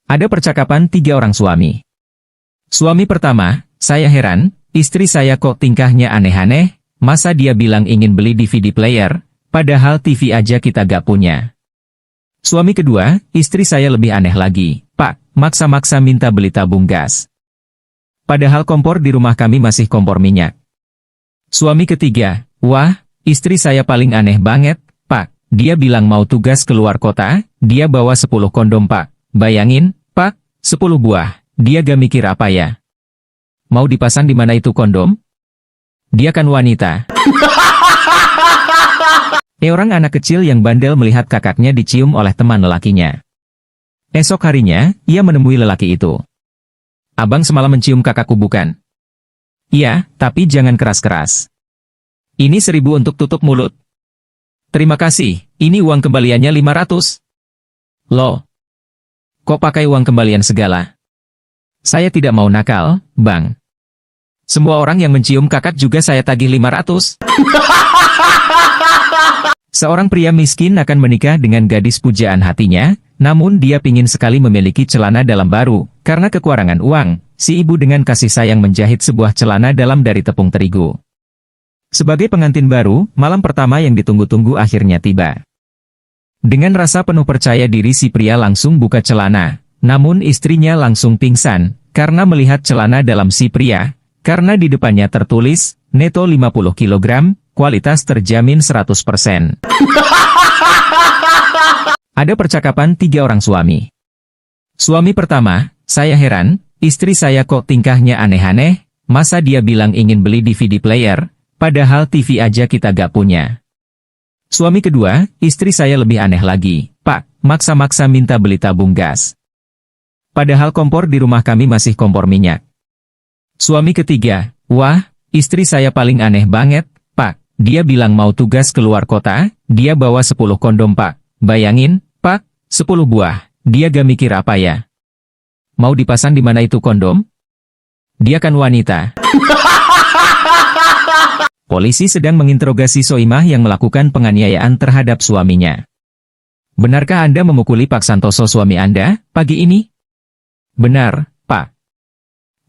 Ada percakapan 3 orang suami. Suami pertama, "Saya heran, istri saya kok tingkahnya aneh-aneh. Masa dia bilang ingin beli DVD player, padahal TV aja kita gak punya." Suami kedua, "Istri saya lebih aneh lagi, Pak, maksa-maksa minta beli tabung gas. Padahal kompor di rumah kami masih kompor minyak." Suami ketiga, "Wah, istri saya paling aneh banget, Pak. Dia bilang mau tugas keluar kota, dia bawa 10 kondom, Pak. Bayangin, Pak, 10 buah, dia gak mikir apa ya? Mau dipasang di mana itu kondom? Dia kan wanita." Orang anak kecil yang bandel melihat kakaknya dicium oleh teman lelakinya. Esok harinya, ia menemui lelaki itu. "Abang semalam mencium kakakku bukan?" "Iya, tapi jangan keras-keras. Ini 1000 untuk tutup mulut." "Terima kasih, ini uang kembaliannya 500. "Loh, kok pakai uang kembalian segala?" "Saya tidak mau nakal, Bang. Semua orang yang mencium kakak juga saya tagih 500. Seorang pria miskin akan menikah dengan gadis pujaan hatinya, namun dia pingin sekali memiliki celana dalam baru. Karena kekurangan uang, si ibu dengan kasih sayang menjahit sebuah celana dalam dari tepung terigu. Sebagai pengantin baru, malam pertama yang ditunggu-tunggu akhirnya tiba. Dengan rasa penuh percaya diri si pria langsung buka celana, namun istrinya langsung pingsan, karena melihat celana dalam si pria, karena di depannya tertulis, neto 50 kg, kualitas terjamin 100%. Ada percakapan 3 orang suami. Suami pertama, saya heran, istri saya kok tingkahnya aneh-aneh, masa dia bilang ingin beli DVD player, padahal TV aja kita gak punya. Suami kedua, istri saya lebih aneh lagi, Pak, maksa-maksa minta beli tabung gas. Padahal kompor di rumah kami masih kompor minyak. Suami ketiga, wah, istri saya paling aneh banget, Pak, dia bilang mau tugas keluar kota, dia bawa 10 kondom Pak. Bayangin, Pak, 10 buah, dia gak mikir apa ya? Mau dipasang di mana itu kondom? Dia kan wanita. Polisi sedang menginterogasi Soimah yang melakukan penganiayaan terhadap suaminya. Benarkah Anda memukuli Pak Santoso suami Anda, pagi ini? Benar, Pak.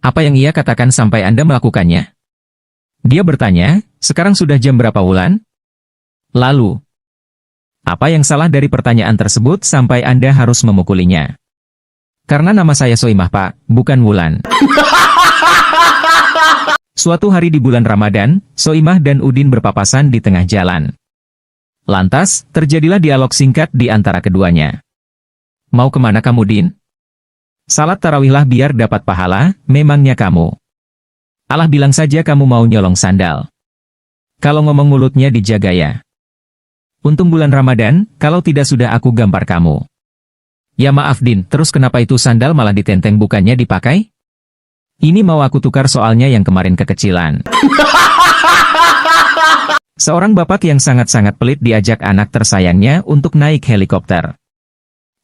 Apa yang ia katakan sampai Anda melakukannya? Dia bertanya, sekarang sudah jam berapa Wulan? Lalu, apa yang salah dari pertanyaan tersebut sampai Anda harus memukulinya? Karena nama saya Soimah Pak, bukan Wulan. Suatu hari di bulan Ramadan, Soimah dan Udin berpapasan di tengah jalan. Lantas, terjadilah dialog singkat di antara keduanya. Mau kemana kamu, Din? Salat tarawihlah biar dapat pahala, memangnya kamu. Allah bilang saja kamu mau nyolong sandal. Kalau ngomong mulutnya dijaga ya. Untung bulan Ramadan, kalau tidak sudah aku gampar kamu. Ya maaf Din, terus kenapa itu sandal malah ditenteng bukannya dipakai? Ini mau aku tukar soalnya yang kemarin kekecilan. Seorang bapak yang sangat-sangat pelit diajak anak tersayangnya untuk naik helikopter.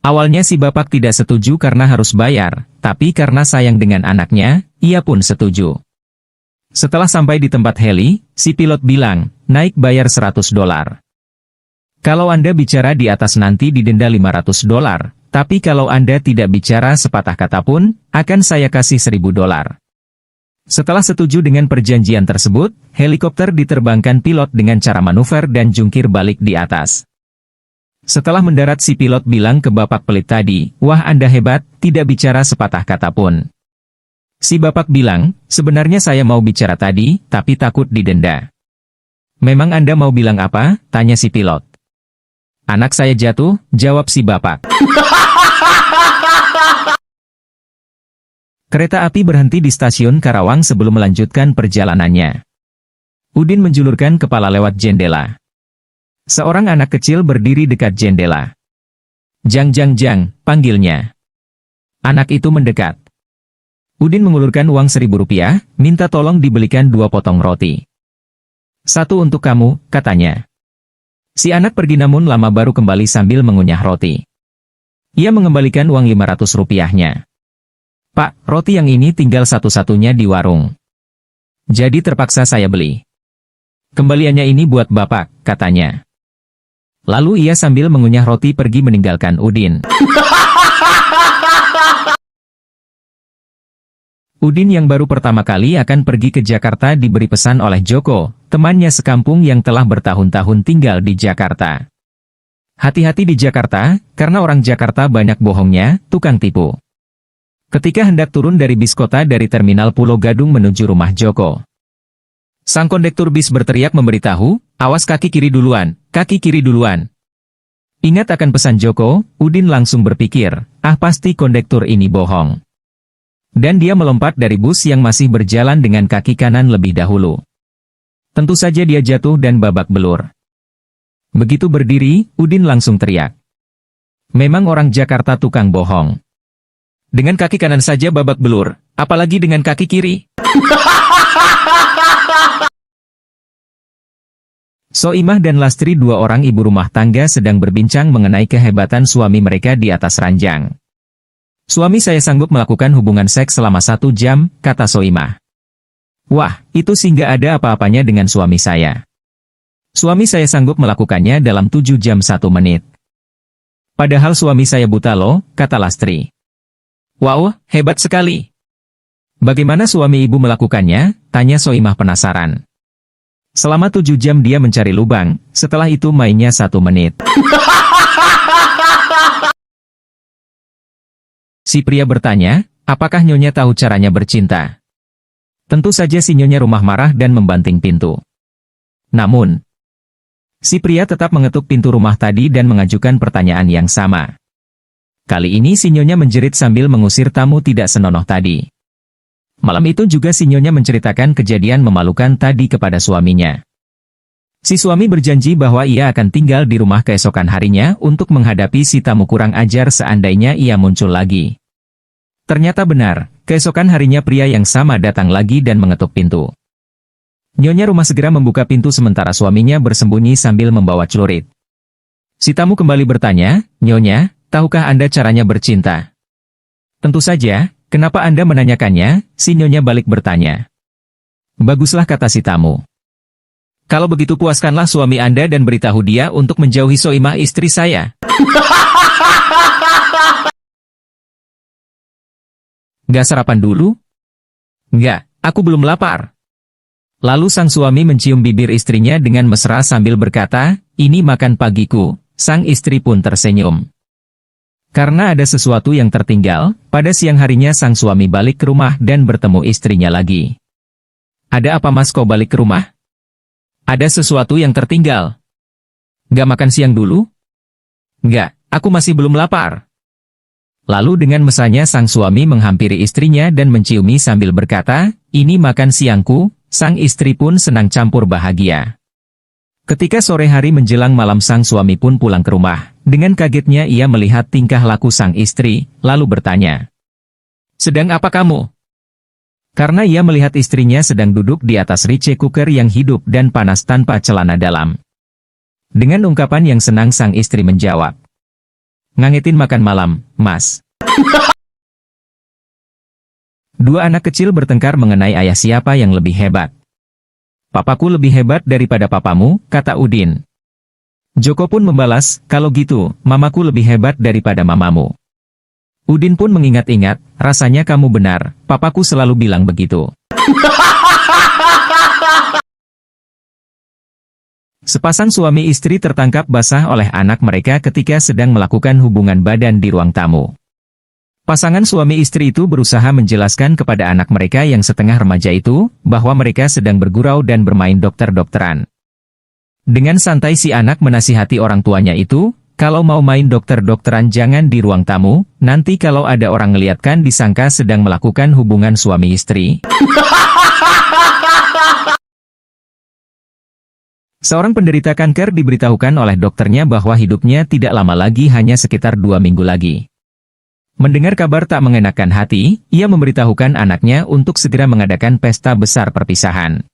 Awalnya si bapak tidak setuju karena harus bayar, tapi karena sayang dengan anaknya, ia pun setuju. Setelah sampai di tempat heli, si pilot bilang, naik bayar $100. Kalau Anda bicara di atas nanti didenda $500. Tapi kalau Anda tidak bicara sepatah kata pun, akan saya kasih $1.000. Setelah setuju dengan perjanjian tersebut, helikopter diterbangkan pilot dengan cara manuver dan jungkir balik di atas. Setelah mendarat si pilot bilang ke bapak pelit tadi, wah Anda hebat, tidak bicara sepatah kata pun. Si bapak bilang, sebenarnya saya mau bicara tadi, tapi takut didenda. Memang Anda mau bilang apa? Tanya si pilot. Anak saya jatuh, jawab si bapak. Kereta api berhenti di stasiun Karawang sebelum melanjutkan perjalanannya. Udin menjulurkan kepala lewat jendela. Seorang anak kecil berdiri dekat jendela. Jang jang jang, panggilnya. Anak itu mendekat. Udin mengulurkan uang $1.000, minta tolong dibelikan 2 potong roti. 1 untuk kamu, katanya. Si anak pergi namun lama baru kembali sambil mengunyah roti. Ia mengembalikan uang $500-nya. Pak, roti yang ini tinggal satu-satunya di warung. Jadi terpaksa saya beli. Kembaliannya ini buat Bapak, katanya. Lalu ia sambil mengunyah roti pergi meninggalkan Udin. Udin yang baru pertama kali akan pergi ke Jakarta diberi pesan oleh Joko, temannya sekampung yang telah bertahun-tahun tinggal di Jakarta. Hati-hati di Jakarta, karena orang Jakarta banyak bohongnya, tukang tipu. Ketika hendak turun dari bis kota dari terminal Pulau Gadung menuju rumah Joko, sang kondektur bis berteriak memberitahu, awas kaki kiri duluan, kaki kiri duluan. Ingat akan pesan Joko, Udin langsung berpikir, pasti kondektur ini bohong. Dan dia melompat dari bus yang masih berjalan dengan kaki kanan lebih dahulu. Tentu saja dia jatuh dan babak belur. Begitu berdiri, Udin langsung teriak. Memang orang Jakarta tukang bohong. Dengan kaki kanan saja babak belur, apalagi dengan kaki kiri. Soimah dan Lastri, 2 orang ibu rumah tangga, sedang berbincang mengenai kehebatan suami mereka di atas ranjang. Suami saya sanggup melakukan hubungan seks selama 1 jam, kata Soimah. Wah, itu sih nggak ada apa-apanya dengan suami saya. Suami saya sanggup melakukannya dalam 7 jam 1 menit. Padahal suami saya buta loh, kata Lastri. Wow, hebat sekali. Bagaimana suami ibu melakukannya? Tanya Soimah penasaran. Selama 7 jam dia mencari lubang, setelah itu mainnya 1 menit. Si pria bertanya, apakah Nyonya tahu caranya bercinta? Tentu saja si Nyonya rumah marah dan membanting pintu. Namun, si pria tetap mengetuk pintu rumah tadi dan mengajukan pertanyaan yang sama. Kali ini si Nyonya menjerit sambil mengusir tamu tidak senonoh tadi. Malam itu juga si Nyonya menceritakan kejadian memalukan tadi kepada suaminya. Si suami berjanji bahwa ia akan tinggal di rumah keesokan harinya untuk menghadapi si tamu kurang ajar seandainya ia muncul lagi. Ternyata benar, keesokan harinya pria yang sama datang lagi dan mengetuk pintu. Nyonya rumah segera membuka pintu sementara suaminya bersembunyi sambil membawa celurit. Si tamu kembali bertanya, Nyonya, tahukah Anda caranya bercinta? Tentu saja, kenapa Anda menanyakannya? Si Nyonya balik bertanya. Baguslah, kata si tamu. Kalau begitu puaskanlah suami Anda dan beritahu dia untuk menjauhi Soimah istri saya. Gak sarapan dulu? Enggak, aku belum lapar. Lalu sang suami mencium bibir istrinya dengan mesra sambil berkata, ini makan pagiku. Sang istri pun tersenyum. Karena ada sesuatu yang tertinggal, pada siang harinya sang suami balik ke rumah dan bertemu istrinya lagi. Ada apa mas kau balik ke rumah? Ada sesuatu yang tertinggal. Gak makan siang dulu? Enggak, aku masih belum lapar. Lalu dengan mesranya sang suami menghampiri istrinya dan menciumi sambil berkata, ini makan siangku. Sang istri pun senang campur bahagia. Ketika sore hari menjelang malam sang suami pun pulang ke rumah. Dengan kagetnya ia melihat tingkah laku sang istri, lalu bertanya. Sedang apa kamu? Karena ia melihat istrinya sedang duduk di atas rice cooker yang hidup dan panas tanpa celana dalam. Dengan ungkapan yang senang sang istri menjawab. Ngangetin makan malam, mas. Dua anak kecil bertengkar mengenai ayah siapa yang lebih hebat. Papaku lebih hebat daripada papamu, kata Udin. Joko pun membalas, kalau gitu, mamaku lebih hebat daripada mamamu. Udin pun mengingat-ingat, rasanya kamu benar, papaku selalu bilang begitu. Sepasang suami istri tertangkap basah oleh anak mereka ketika sedang melakukan hubungan badan di ruang tamu. Pasangan suami istri itu berusaha menjelaskan kepada anak mereka yang setengah remaja itu, bahwa mereka sedang bergurau dan bermain dokter-dokteran. Dengan santai si anak menasihati orang tuanya itu, kalau mau main dokter-dokteran jangan di ruang tamu, nanti kalau ada orang ngeliatkan disangka sedang melakukan hubungan suami istri. Seorang penderita kanker diberitahukan oleh dokternya bahwa hidupnya tidak lama lagi, hanya sekitar 2 minggu lagi. Mendengar kabar tak mengenakan hati, ia memberitahukan anaknya untuk segera mengadakan pesta besar perpisahan.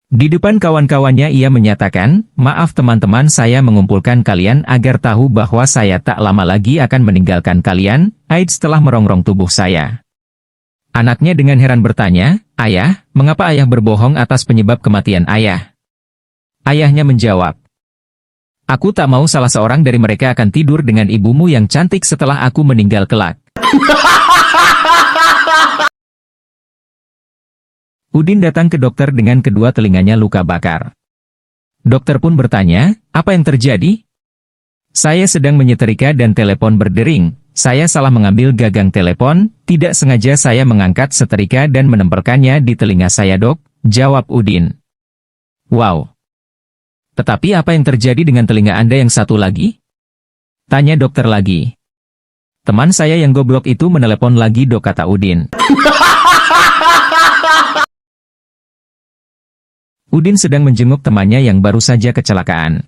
Di depan kawan-kawannya ia menyatakan, maaf teman-teman, saya mengumpulkan kalian agar tahu bahwa saya tak lama lagi akan meninggalkan kalian, AIDS telah merongrong tubuh saya. Anaknya dengan heran bertanya, ayah, mengapa ayah berbohong atas penyebab kematian ayah? Ayahnya menjawab, aku tak mau salah seorang dari mereka akan tidur dengan ibumu yang cantik setelah aku meninggal kelak. Udin datang ke dokter dengan kedua telinganya luka bakar. Dokter pun bertanya, apa yang terjadi? Saya sedang menyetrika dan telepon berdering. Saya salah mengambil gagang telepon, tidak sengaja saya mengangkat setrika dan menempelkannya di telinga saya, dok, jawab Udin. Wow. Tetapi apa yang terjadi dengan telinga Anda yang satu lagi? Tanya dokter lagi. Teman saya yang goblok itu menelepon lagi, dok, kata Udin. Udin sedang menjenguk temannya yang baru saja kecelakaan.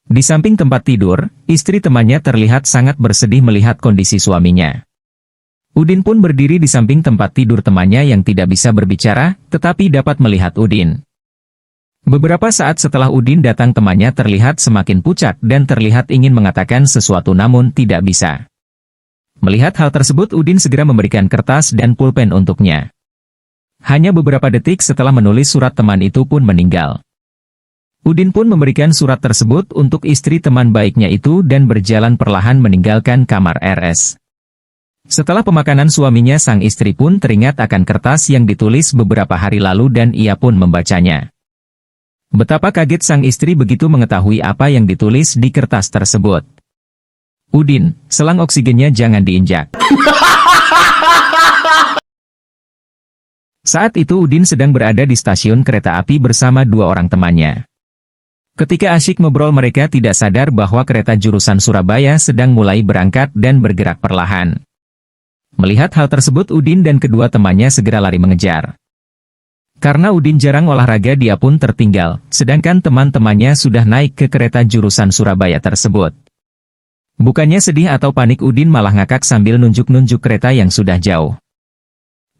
Di samping tempat tidur, istri temannya terlihat sangat bersedih melihat kondisi suaminya. Udin pun berdiri di samping tempat tidur temannya yang tidak bisa berbicara, tetapi dapat melihat Udin. Beberapa saat setelah Udin datang, temannya terlihat semakin pucat dan terlihat ingin mengatakan sesuatu namun tidak bisa. Melihat hal tersebut, Udin segera memberikan kertas dan pulpen untuknya. Hanya beberapa detik setelah menulis surat, teman itu pun meninggal. Udin pun memberikan surat tersebut untuk istri teman baiknya itu dan berjalan perlahan meninggalkan kamar RS. Setelah pemakanan suaminya, sang istri pun teringat akan kertas yang ditulis beberapa hari lalu dan ia pun membacanya. Betapa kaget sang istri begitu mengetahui apa yang ditulis di kertas tersebut. Udin, selang oksigennya jangan diinjak. Saat itu Udin sedang berada di stasiun kereta api bersama dua orang temannya. Ketika asyik ngobrol mereka tidak sadar bahwa kereta jurusan Surabaya sedang mulai berangkat dan bergerak perlahan. Melihat hal tersebut Udin dan kedua temannya segera lari mengejar. Karena Udin jarang olahraga dia pun tertinggal, sedangkan teman-temannya sudah naik ke kereta jurusan Surabaya tersebut. Bukannya sedih atau panik Udin malah ngakak sambil nunjuk-nunjuk kereta yang sudah jauh.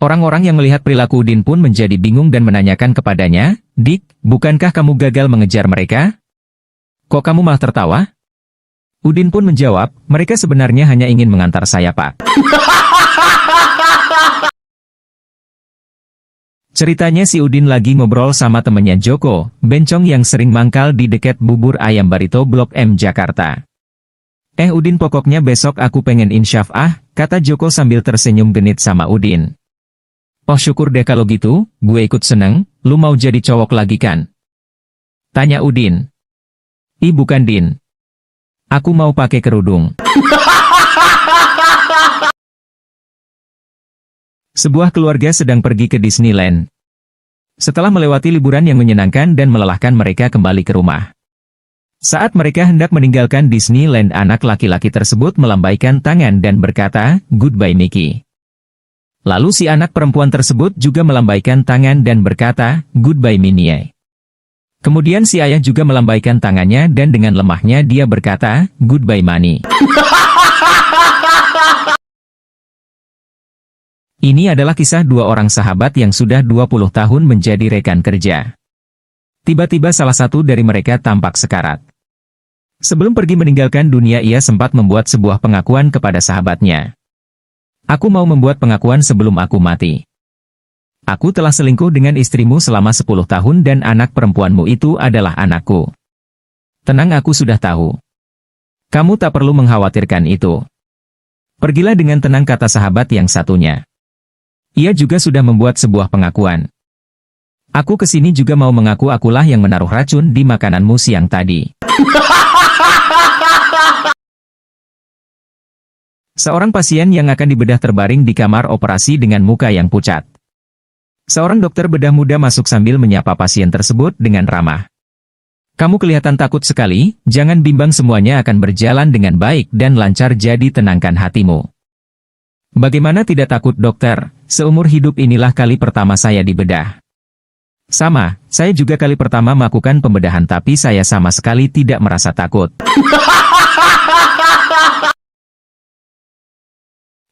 Orang-orang yang melihat perilaku Udin pun menjadi bingung dan menanyakan kepadanya, "Dik, bukankah kamu gagal mengejar mereka? Kok kamu malah tertawa?" Udin pun menjawab, "Mereka sebenarnya hanya ingin mengantar saya, Pak." Ceritanya si Udin lagi ngobrol sama temannya Joko, bencong yang sering mangkal di dekat bubur ayam Barito Blok M Jakarta. Udin pokoknya besok aku pengen insyaf kata Joko sambil tersenyum genit sama Udin. "Oh syukur deh kalau gitu, gue ikut seneng, lu mau jadi cowok lagi kan?" Tanya Udin. Bukan Din. Aku mau pakai kerudung." Sebuah keluarga sedang pergi ke Disneyland. Setelah melewati liburan yang menyenangkan dan melelahkan mereka kembali ke rumah. Saat mereka hendak meninggalkan Disneyland anak laki-laki tersebut melambaikan tangan dan berkata, "Goodbye Mickey." Lalu si anak perempuan tersebut juga melambaikan tangan dan berkata, "Goodbye Minnie." Kemudian si ayah juga melambaikan tangannya dan dengan lemahnya dia berkata, "Goodbye Money." Ini adalah kisah dua orang sahabat yang sudah 20 tahun menjadi rekan kerja. Tiba-tiba salah satu dari mereka tampak sekarat. Sebelum pergi meninggalkan dunia ia sempat membuat sebuah pengakuan kepada sahabatnya. "Aku mau membuat pengakuan sebelum aku mati. Aku telah selingkuh dengan istrimu selama 10 tahun dan anak perempuanmu itu adalah anakku. Tenang aku sudah tahu. Kamu tak perlu mengkhawatirkan itu. Pergilah dengan tenang," kata sahabat yang satunya. Ia juga sudah membuat sebuah pengakuan. "Aku kesini juga mau mengaku akulah yang menaruh racun di makananmu siang tadi." Seorang pasien yang akan dibedah terbaring di kamar operasi dengan muka yang pucat. Seorang dokter bedah muda masuk sambil menyapa pasien tersebut dengan ramah. "Kamu kelihatan takut sekali, jangan bimbang semuanya akan berjalan dengan baik dan lancar jadi tenangkan hatimu." "Bagaimana tidak takut dokter, seumur hidup inilah kali pertama saya dibedah." "Sama, saya juga kali pertama melakukan pembedahan tapi saya sama sekali tidak merasa takut."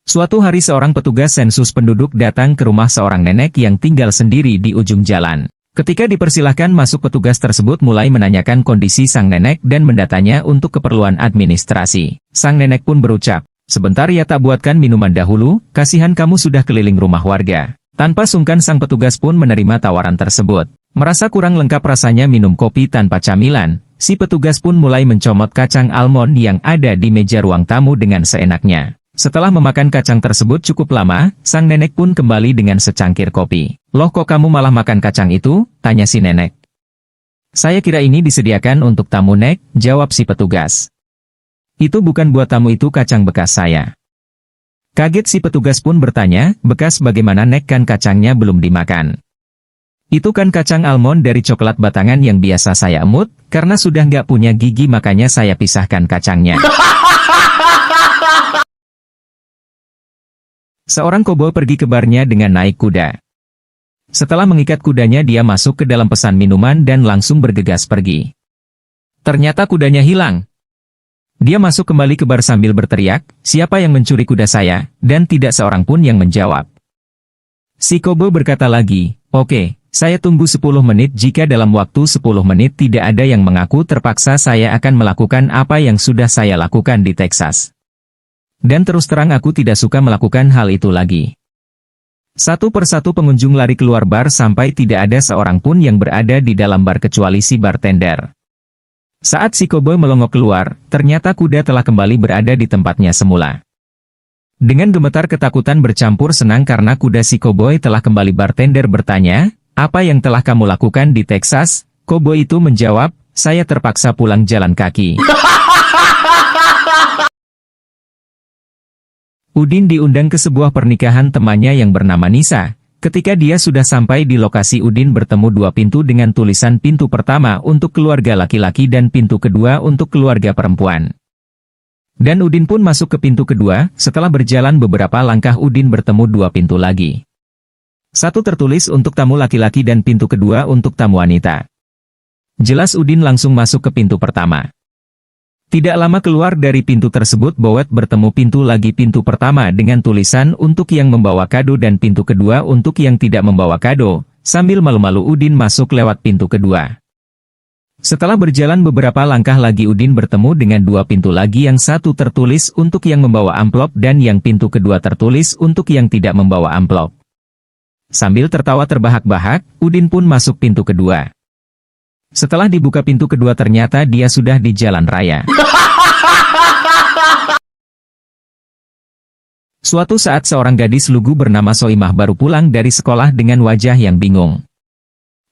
Suatu hari seorang petugas sensus penduduk datang ke rumah seorang nenek yang tinggal sendiri di ujung jalan. Ketika dipersilahkan masuk petugas tersebut mulai menanyakan kondisi sang nenek dan mendatanya untuk keperluan administrasi. Sang nenek pun berucap, "Sebentar ya tak buatkan minuman dahulu, kasihan kamu sudah keliling rumah warga." Tanpa sungkan sang petugas pun menerima tawaran tersebut. Merasa kurang lengkap rasanya minum kopi tanpa camilan, si petugas pun mulai mencomot kacang almond yang ada di meja ruang tamu dengan seenaknya. Setelah memakan kacang tersebut cukup lama, sang nenek pun kembali dengan secangkir kopi. "Loh kok kamu malah makan kacang itu?" tanya si nenek. "Saya kira ini disediakan untuk tamu nek," jawab si petugas. "Itu bukan buat tamu, itu kacang bekas saya." Kaget si petugas pun bertanya, "Bekas bagaimana nek, kan kacangnya belum dimakan?" "Itu kan kacang almond dari coklat batangan yang biasa saya emut, karena sudah nggak punya gigi makanya saya pisahkan kacangnya." Seorang koboi pergi ke barnya dengan naik kuda. Setelah mengikat kudanya dia masuk ke dalam pesan minuman dan langsung bergegas pergi. Ternyata kudanya hilang. Dia masuk kembali ke bar sambil berteriak, "Siapa yang mencuri kuda saya?" Dan tidak seorang pun yang menjawab. Si koboi berkata lagi, "Oke, saya tunggu 10 menit, jika dalam waktu 10 menit tidak ada yang mengaku terpaksa saya akan melakukan apa yang sudah saya lakukan di Texas. Dan terus terang aku tidak suka melakukan hal itu lagi." Satu persatu pengunjung lari keluar bar sampai tidak ada seorang pun yang berada di dalam bar kecuali si bartender. Saat si koboi melongok keluar, ternyata kuda telah kembali berada di tempatnya semula. Dengan gemetar ketakutan bercampur senang karena kuda si koboi telah kembali, bartender bertanya, "Apa yang telah kamu lakukan di Texas?" Koboi itu menjawab, "Saya terpaksa pulang jalan kaki." Udin diundang ke sebuah pernikahan temannya yang bernama Nisa. Ketika dia sudah sampai di lokasi, Udin bertemu dua pintu dengan tulisan pintu pertama untuk keluarga laki-laki dan pintu kedua untuk keluarga perempuan. Dan Udin pun masuk ke pintu kedua. Setelah berjalan beberapa langkah, Udin bertemu dua pintu lagi. Satu tertulis untuk tamu laki-laki dan pintu kedua untuk tamu wanita. Jelas Udin langsung masuk ke pintu pertama. Tidak lama keluar dari pintu tersebut, Boet bertemu pintu pertama dengan tulisan untuk yang membawa kado dan pintu kedua untuk yang tidak membawa kado. Sambil malu-malu Udin masuk lewat pintu kedua. Setelah berjalan beberapa langkah lagi, Udin bertemu dengan dua pintu lagi, yang satu tertulis untuk yang membawa amplop dan yang pintu kedua tertulis untuk yang tidak membawa amplop. Sambil tertawa terbahak-bahak, Udin pun masuk pintu kedua. Setelah dibuka pintu kedua, ternyata dia sudah di jalan raya. Suatu saat seorang gadis lugu bernama Soimah baru pulang dari sekolah dengan wajah yang bingung.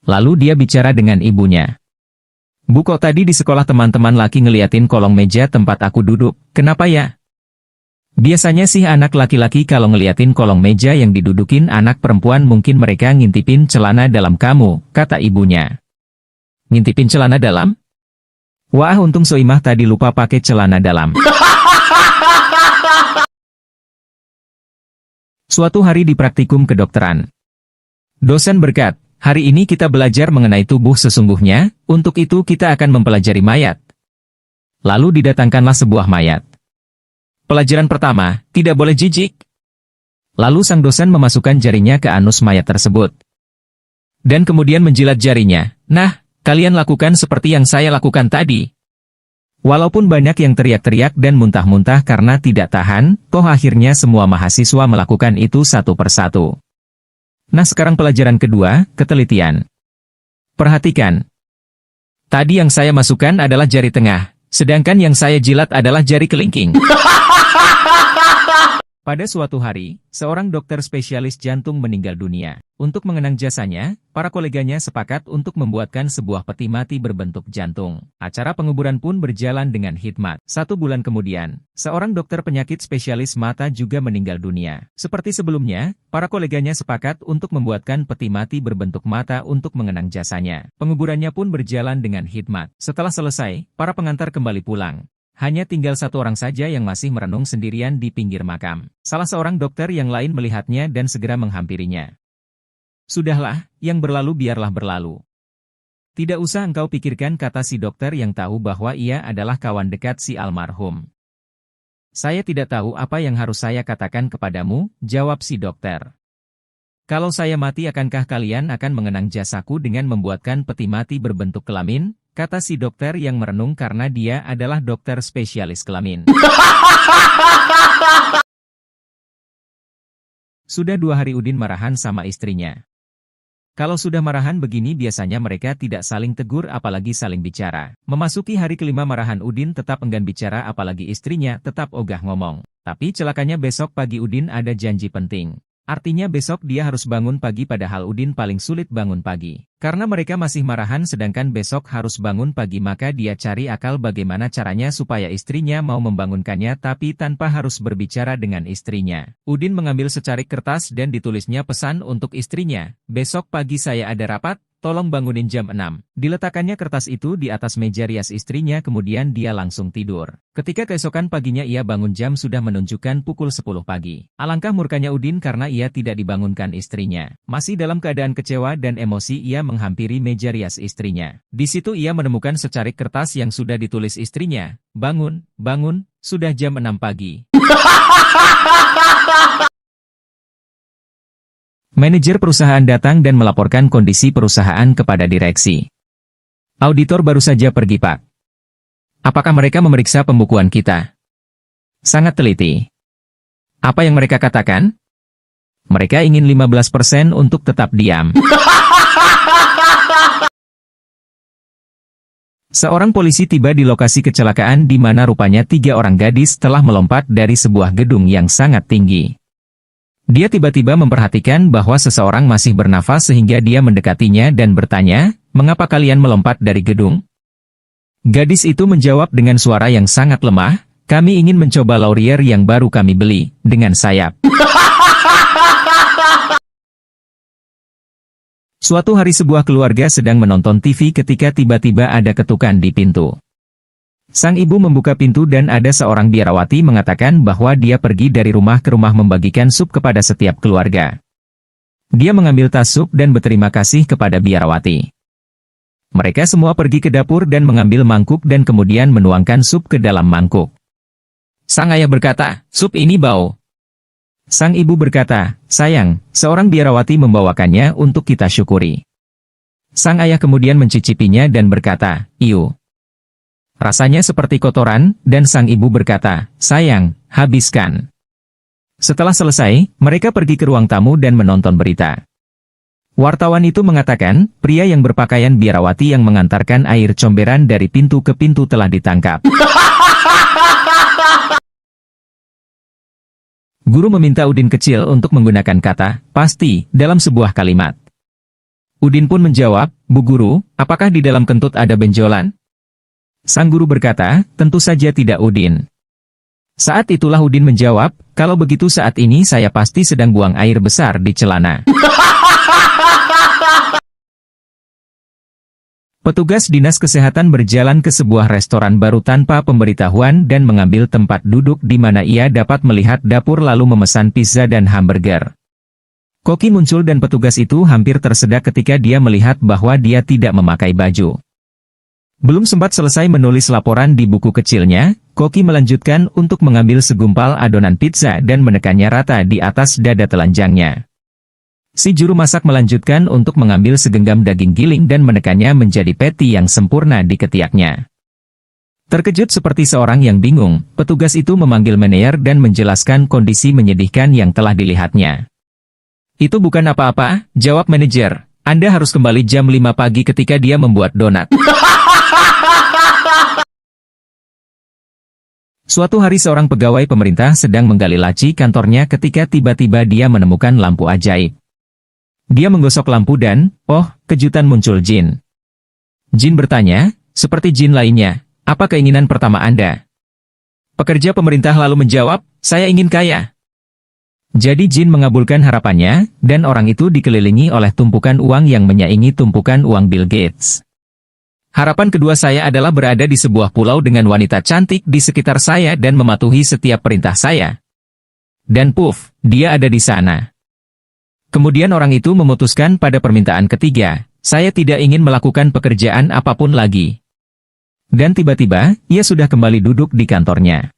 Lalu dia bicara dengan ibunya. "Bu, kok tadi di sekolah teman-teman laki ngeliatin kolong meja tempat aku duduk, kenapa ya?" "Biasanya sih anak laki-laki kalau ngeliatin kolong meja yang didudukin anak perempuan mungkin mereka ngintipin celana dalam kamu," kata ibunya. "Ngintipin celana dalam? Wah, untung Soimah tadi lupa pakai celana dalam." Suatu hari di praktikum kedokteran, dosen berkata, "Hari ini kita belajar mengenai tubuh sesungguhnya, untuk itu kita akan mempelajari mayat." Lalu didatangkanlah sebuah mayat. Pelajaran pertama, tidak boleh jijik. Lalu sang dosen memasukkan jarinya ke anus mayat tersebut. Dan kemudian menjilat jarinya. "Nah, kalian lakukan seperti yang saya lakukan tadi." Walaupun banyak yang teriak-teriak dan muntah-muntah karena tidak tahan, toh akhirnya semua mahasiswa melakukan itu satu persatu. Nah, sekarang pelajaran kedua, ketelitian. Perhatikan. Tadi yang saya masukkan adalah jari tengah, sedangkan yang saya jilat adalah jari kelingking. Pada suatu hari, seorang dokter spesialis jantung meninggal dunia. Untuk mengenang jasanya, para koleganya sepakat untuk membuatkan sebuah peti mati berbentuk jantung. Acara penguburan pun berjalan dengan hikmat. 1 bulan kemudian, seorang dokter penyakit spesialis mata juga meninggal dunia. Seperti sebelumnya, para koleganya sepakat untuk membuatkan peti mati berbentuk mata untuk mengenang jasanya. Penguburannya pun berjalan dengan hikmat. Setelah selesai, para pengantar kembali pulang. Hanya tinggal satu orang saja yang masih merenung sendirian di pinggir makam. Salah seorang dokter yang lain melihatnya dan segera menghampirinya. "Sudahlah, yang berlalu biarlah berlalu. Tidak usah engkau pikirkan," kata si dokter yang tahu bahwa ia adalah kawan dekat si almarhum. "Saya tidak tahu apa yang harus saya katakan kepadamu," jawab si dokter. "Kalau saya mati, akankah kalian akan mengenang jasaku dengan membuatkan peti mati berbentuk kelamin?" kata si dokter yang merenung karena dia adalah dokter spesialis kelamin. Sudah 2 hari Udin marahan sama istrinya. Kalau sudah marahan begini biasanya mereka tidak saling tegur apalagi saling bicara. Memasuki hari kelima marahan, Udin tetap enggan bicara apalagi istrinya tetap ogah ngomong. Tapi celakanya besok pagi Udin ada janji penting. Artinya besok dia harus bangun pagi, padahal Udin paling sulit bangun pagi. Karena mereka masih marahan sedangkan besok harus bangun pagi, maka dia cari akal bagaimana caranya supaya istrinya mau membangunkannya tapi tanpa harus berbicara dengan istrinya. Udin mengambil secarik kertas dan ditulisnya pesan untuk istrinya, "Besok pagi saya ada rapat, tolong bangunin jam 6. Diletakkannya kertas itu di atas meja rias istrinya, kemudian dia langsung tidur. Ketika keesokan paginya ia bangun, jam sudah menunjukkan pukul 10 pagi. Alangkah murkanya Udin karena ia tidak dibangunkan istrinya. Masih dalam keadaan kecewa dan emosi ia menghampiri meja rias istrinya. Di situ ia menemukan secarik kertas yang sudah ditulis istrinya, "Bangun, bangun, sudah jam 6 pagi. Manajer perusahaan datang dan melaporkan kondisi perusahaan kepada direksi. "Auditor baru saja pergi, Pak. Apakah mereka memeriksa pembukuan kita?" "Sangat teliti." "Apa yang mereka katakan?" "Mereka ingin 15% untuk tetap diam." Seorang polisi tiba di lokasi kecelakaan di mana rupanya 3 orang gadis telah melompat dari sebuah gedung yang sangat tinggi. Dia tiba-tiba memperhatikan bahwa seseorang masih bernafas sehingga dia mendekatinya dan bertanya, "Mengapa kalian melompat dari gedung?" Gadis itu menjawab dengan suara yang sangat lemah, kami ingin mencoba laurier yang baru kami beli, dengan sayap. Suatu hari sebuah keluarga sedang menonton TV ketika tiba-tiba ada ketukan di pintu. Sang ibu membuka pintu dan ada seorang biarawati mengatakan bahwa dia pergi dari rumah ke rumah membagikan sup kepada setiap keluarga. Dia mengambil tas sup dan berterima kasih kepada biarawati. Mereka semua pergi ke dapur dan mengambil mangkuk dan kemudian menuangkan sup ke dalam mangkuk. Sang ayah berkata, "Sup ini bau." Sang ibu berkata, "Sayang, seorang biarawati membawakannya untuk kita syukuri." Sang ayah kemudian mencicipinya dan berkata, "Iu. Rasanya seperti kotoran," dan sang ibu berkata, "Sayang, habiskan." Setelah selesai, mereka pergi ke ruang tamu dan menonton berita. Wartawan itu mengatakan, pria yang berpakaian biarawati yang mengantarkan air comberan dari pintu ke pintu telah ditangkap. Guru meminta Udin kecil untuk menggunakan kata "pasti" dalam sebuah kalimat. Udin pun menjawab, "Bu guru, apakah di dalam kentut ada benjolan?" Sang guru berkata, "Tentu saja tidak Udin." Saat itulah Udin menjawab, "Kalau begitu saat ini saya pasti sedang buang air besar di celana." Petugas dinas kesehatan berjalan ke sebuah restoran baru tanpa pemberitahuan dan mengambil tempat duduk di mana ia dapat melihat dapur lalu memesan pizza dan hamburger. Koki muncul dan petugas itu hampir tersedak ketika dia melihat bahwa dia tidak memakai baju. Belum sempat selesai menulis laporan di buku kecilnya, Koki melanjutkan untuk mengambil segumpal adonan pizza dan menekannya rata di atas dada telanjangnya. Si juru masak melanjutkan untuk mengambil segenggam daging giling dan menekannya menjadi patty yang sempurna di ketiaknya. Terkejut seperti seorang yang bingung, petugas itu memanggil manajer dan menjelaskan kondisi menyedihkan yang telah dilihatnya. "Itu bukan apa-apa," jawab manajer. "Anda harus kembali jam 5 pagi ketika dia membuat donat." Suatu hari seorang pegawai pemerintah sedang menggali laci kantornya ketika tiba-tiba dia menemukan lampu ajaib. Dia menggosok lampu dan, oh, kejutan muncul jin. Jin bertanya, "Seperti jin lainnya, apa keinginan pertama Anda?" Pekerja pemerintah lalu menjawab, "Saya ingin kaya." Jadi jin mengabulkan harapannya, dan orang itu dikelilingi oleh tumpukan uang yang menyaingi tumpukan uang Bill Gates. "Harapan kedua saya adalah berada di sebuah pulau dengan wanita cantik di sekitar saya dan mematuhi setiap perintah saya." Dan puff, dia ada di sana. Kemudian orang itu memutuskan pada permintaan ketiga, "Saya tidak ingin melakukan pekerjaan apapun lagi." Dan tiba-tiba, ia sudah kembali duduk di kantornya.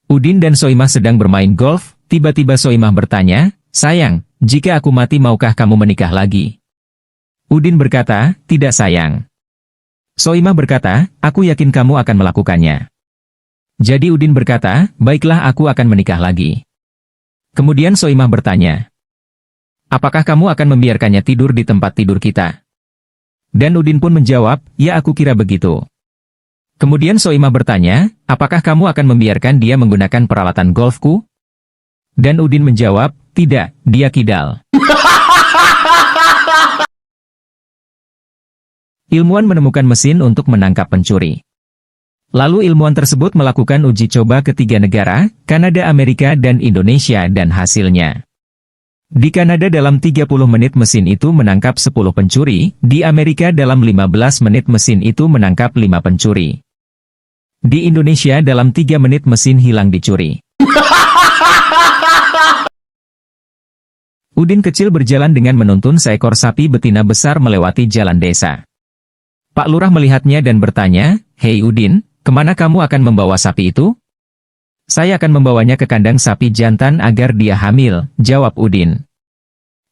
Udin dan Soimah sedang bermain golf, tiba-tiba Soimah bertanya, "Sayang, jika aku mati maukah kamu menikah lagi?" Udin berkata, "Tidak sayang." Soimah berkata, "Aku yakin kamu akan melakukannya." Jadi Udin berkata, "Baiklah aku akan menikah lagi." Kemudian Soimah bertanya, "Apakah kamu akan membiarkannya tidur di tempat tidur kita?" Dan Udin pun menjawab, "Ya aku kira begitu." Kemudian Soimah bertanya, "Apakah kamu akan membiarkan dia menggunakan peralatan golfku?" Dan Udin menjawab, "Tidak, dia kidal." Ilmuwan menemukan mesin untuk menangkap pencuri. Lalu ilmuwan tersebut melakukan uji coba ke 3 negara, Kanada, Amerika, dan Indonesia dan hasilnya. Di Kanada dalam 30 menit mesin itu menangkap 10 pencuri, di Amerika dalam 15 menit mesin itu menangkap 5 pencuri. Di Indonesia dalam 3 menit mesin hilang dicuri. Udin kecil berjalan dengan menuntun seekor sapi betina besar melewati jalan desa. Pak Lurah melihatnya dan bertanya, "Hei Udin, kemana kamu akan membawa sapi itu?" "Saya akan membawanya ke kandang sapi jantan agar dia hamil," jawab Udin.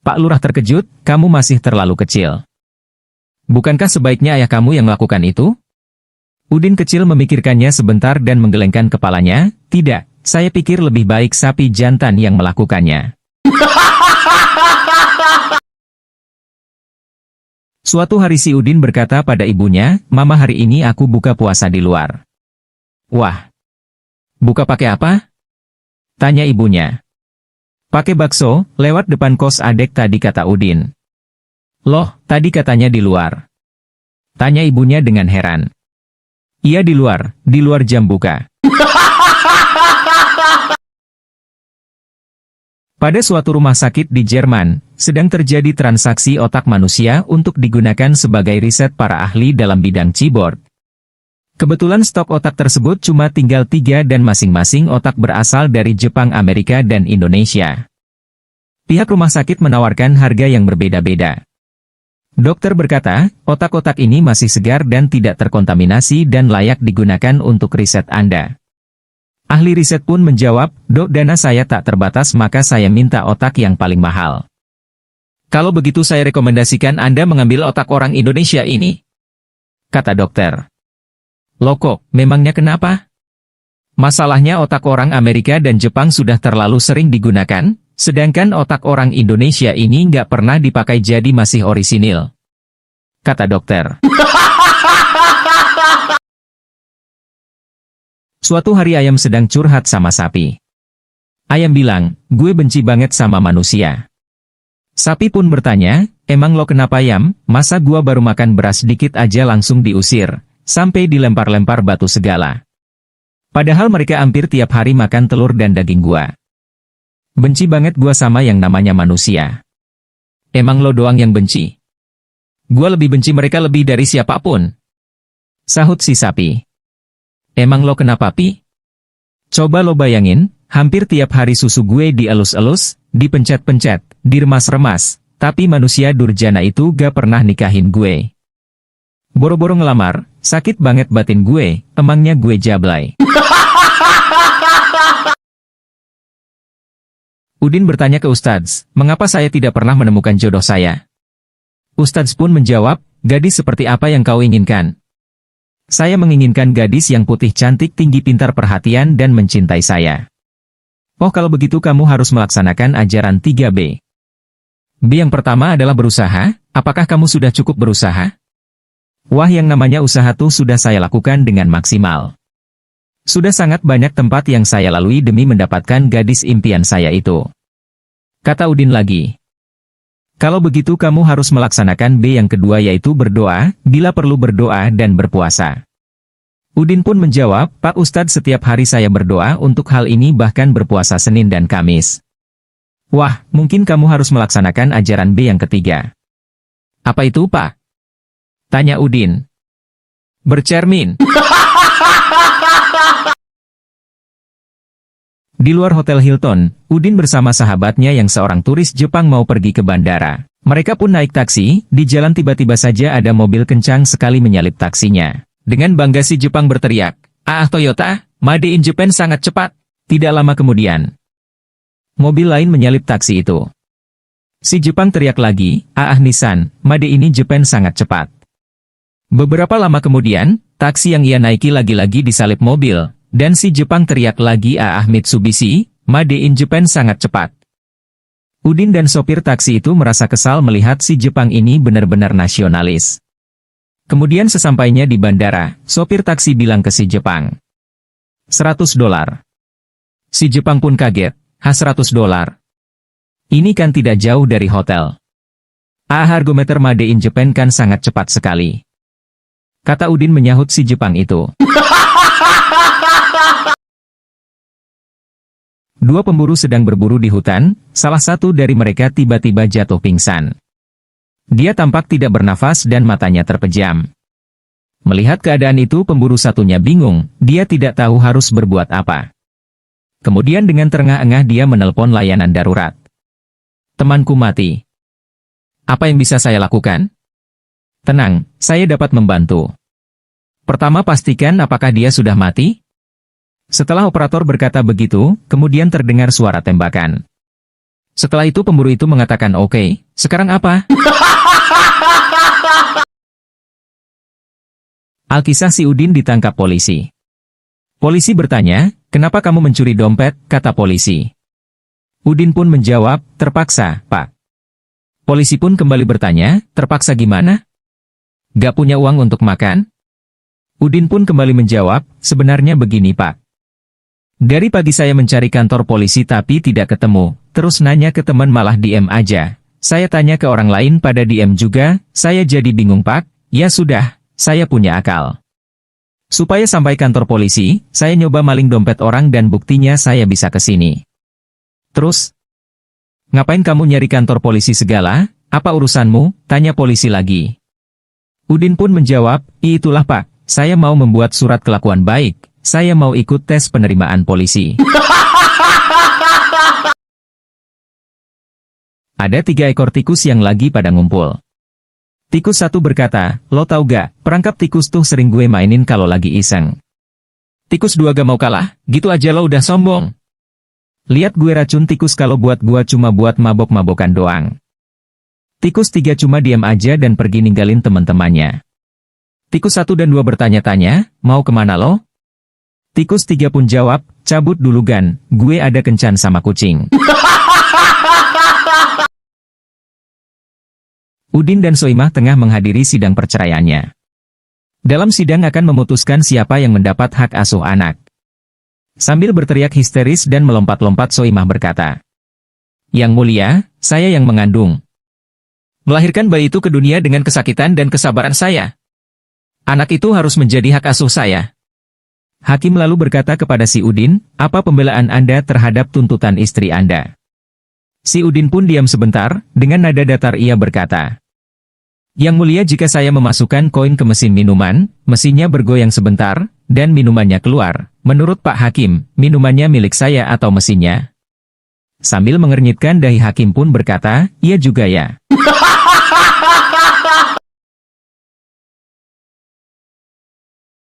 Pak Lurah terkejut, "Kamu masih terlalu kecil. Bukankah sebaiknya ayah kamu yang melakukan itu?" Udin kecil memikirkannya sebentar dan menggelengkan kepalanya, "Tidak, saya pikir lebih baik sapi jantan yang melakukannya." Suatu hari si Udin berkata pada ibunya, "Mama hari ini aku buka puasa di luar." "Wah, buka pakai apa?" tanya ibunya. "Pakai bakso, lewat depan kos adek tadi," kata Udin. "Loh, tadi katanya di luar." Tanya ibunya dengan heran. Iya di luar jam buka. Pada suatu rumah sakit di Jerman, sedang terjadi transaksi otak manusia untuk digunakan sebagai riset para ahli dalam bidang keyboard. Kebetulan stok otak tersebut cuma tinggal 3 dan masing-masing otak berasal dari Jepang, Amerika, dan Indonesia. Pihak rumah sakit menawarkan harga yang berbeda-beda. Dokter berkata, otak-otak ini masih segar dan tidak terkontaminasi dan layak digunakan untuk riset Anda. Ahli riset pun menjawab, Dok, dana saya tak terbatas maka saya minta otak yang paling mahal. Kalau begitu saya rekomendasikan Anda mengambil otak orang Indonesia ini. Kata dokter. Loh kok, memangnya kenapa? Masalahnya otak orang Amerika dan Jepang sudah terlalu sering digunakan, sedangkan otak orang Indonesia ini nggak pernah dipakai jadi masih orisinil. Kata dokter. Suatu hari ayam sedang curhat sama sapi. Ayam bilang, gue benci banget sama manusia. Sapi pun bertanya, emang lo kenapa Yam? Masa gua baru makan beras dikit aja langsung diusir, sampai dilempar-lempar batu segala. Padahal mereka hampir tiap hari makan telur dan daging gua. Benci banget gua sama yang namanya manusia. Emang lo doang yang benci? Gua lebih benci mereka lebih dari siapapun. Sahut si sapi. Emang lo kenapa Pi? Coba lo bayangin, hampir tiap hari susu gue dielus-elus, dipencet-pencet, diremas-remas, tapi manusia durjana itu gak pernah nikahin gue. Boro-boro ngelamar, sakit banget batin gue, emangnya gue jablay. Udin bertanya ke Ustadz, mengapa saya tidak pernah menemukan jodoh saya? Ustadz pun menjawab, gadis seperti apa yang kau inginkan? Saya menginginkan gadis yang putih cantik tinggi pintar perhatian dan mencintai saya. Oh kalau begitu kamu harus melaksanakan ajaran 3B. B yang pertama adalah berusaha, apakah kamu sudah cukup berusaha? Wah yang namanya usaha tuh sudah saya lakukan dengan maksimal. Sudah sangat banyak tempat yang saya lalui demi mendapatkan gadis impian saya itu. Kata Udin lagi. Kalau begitu kamu harus melaksanakan B yang kedua yaitu berdoa, bila perlu berdoa dan berpuasa. Udin pun menjawab, Pak Ustadz setiap hari saya berdoa untuk hal ini bahkan berpuasa Senin dan Kamis. Wah, mungkin kamu harus melaksanakan ajaran B yang ketiga. Apa itu Pak? Tanya Udin. Bercermin. Di luar Hotel Hilton, Udin bersama sahabatnya yang seorang turis Jepang mau pergi ke bandara. Mereka pun naik taksi, di jalan tiba-tiba saja ada mobil kencang sekali menyalip taksinya. Dengan bangga si Jepang berteriak, "Ah Toyota, Made in Japan sangat cepat." Tidak lama kemudian, mobil lain menyalip taksi itu. Si Jepang teriak lagi, "Ah Nissan, Made in Japan sangat cepat." Beberapa lama kemudian, taksi yang ia naiki lagi-lagi disalip mobil. Dan si Jepang teriak lagi, "Ah Mitsubishi, Made in Japan sangat cepat." Udin dan sopir taksi itu merasa kesal melihat si Jepang ini benar-benar nasionalis. Kemudian sesampainya di bandara, sopir taksi bilang ke si Jepang, $100. Si Jepang pun kaget, $100? Ini kan tidak jauh dari hotel. Ah hargometer Made in Japan kan sangat cepat sekali. Kata Udin menyahut si Jepang itu. Dua pemburu sedang berburu di hutan, salah satu dari mereka tiba-tiba jatuh pingsan. Dia tampak tidak bernafas dan matanya terpejam. Melihat keadaan itu pemburu satunya bingung, dia tidak tahu harus berbuat apa. Kemudian dengan terengah-engah dia menelpon layanan darurat. Temanku mati. Apa yang bisa saya lakukan? Tenang, saya dapat membantu. Pertama pastikan apakah dia sudah mati? Setelah operator berkata begitu, kemudian terdengar suara tembakan. Setelah itu pemburu itu mengatakan oke, sekarang apa? Alkisah si Udin ditangkap polisi. Polisi bertanya, kenapa kamu mencuri dompet, kata polisi. Udin pun menjawab, terpaksa, Pak. Polisi pun kembali bertanya, terpaksa gimana? Gak punya uang untuk makan? Udin pun kembali menjawab, sebenarnya begini Pak. Dari pagi saya mencari kantor polisi tapi tidak ketemu, terus nanya ke teman malah diem aja. Saya tanya ke orang lain pada diem juga, saya jadi bingung Pak. Ya sudah, saya punya akal. Supaya sampai kantor polisi, saya nyoba maling dompet orang dan buktinya saya bisa ke sini. Terus? Ngapain kamu nyari kantor polisi segala? Apa urusanmu? Tanya polisi lagi. Udin pun menjawab, itulah Pak, saya mau membuat surat kelakuan baik, saya mau ikut tes penerimaan polisi. Ada 3 ekor tikus yang lagi pada ngumpul. Tikus satu berkata, lo tau gak, perangkap tikus tuh sering gue mainin kalau lagi iseng. Tikus 2 gak mau kalah, gitu aja lo udah sombong. Lihat gue racun tikus kalau buat gue cuma buat mabok-mabokan doang. Tikus 3 cuma diam aja dan pergi ninggalin teman-temannya. Tikus 1 dan 2 bertanya-tanya, mau kemana lo? Tikus 3 pun jawab, cabut dulu Gan, gue ada kencan sama kucing. Udin dan Soimah tengah menghadiri sidang perceraiannya. Dalam sidang akan memutuskan siapa yang mendapat hak asuh anak. Sambil berteriak histeris dan melompat-lompat Soimah berkata, Yang mulia, saya yang mengandung. Melahirkan bayi itu ke dunia dengan kesakitan dan kesabaran saya. Anak itu harus menjadi hak asuh saya. Hakim lalu berkata kepada si Udin, apa pembelaan Anda terhadap tuntutan istri Anda? Si Udin pun diam sebentar, dengan nada datar ia berkata, Yang mulia jika saya memasukkan koin ke mesin minuman, mesinnya bergoyang sebentar, dan minumannya keluar. Menurut Pak Hakim, minumannya milik saya atau mesinnya? Sambil mengernyitkan dahi Hakim pun berkata, iya juga ya.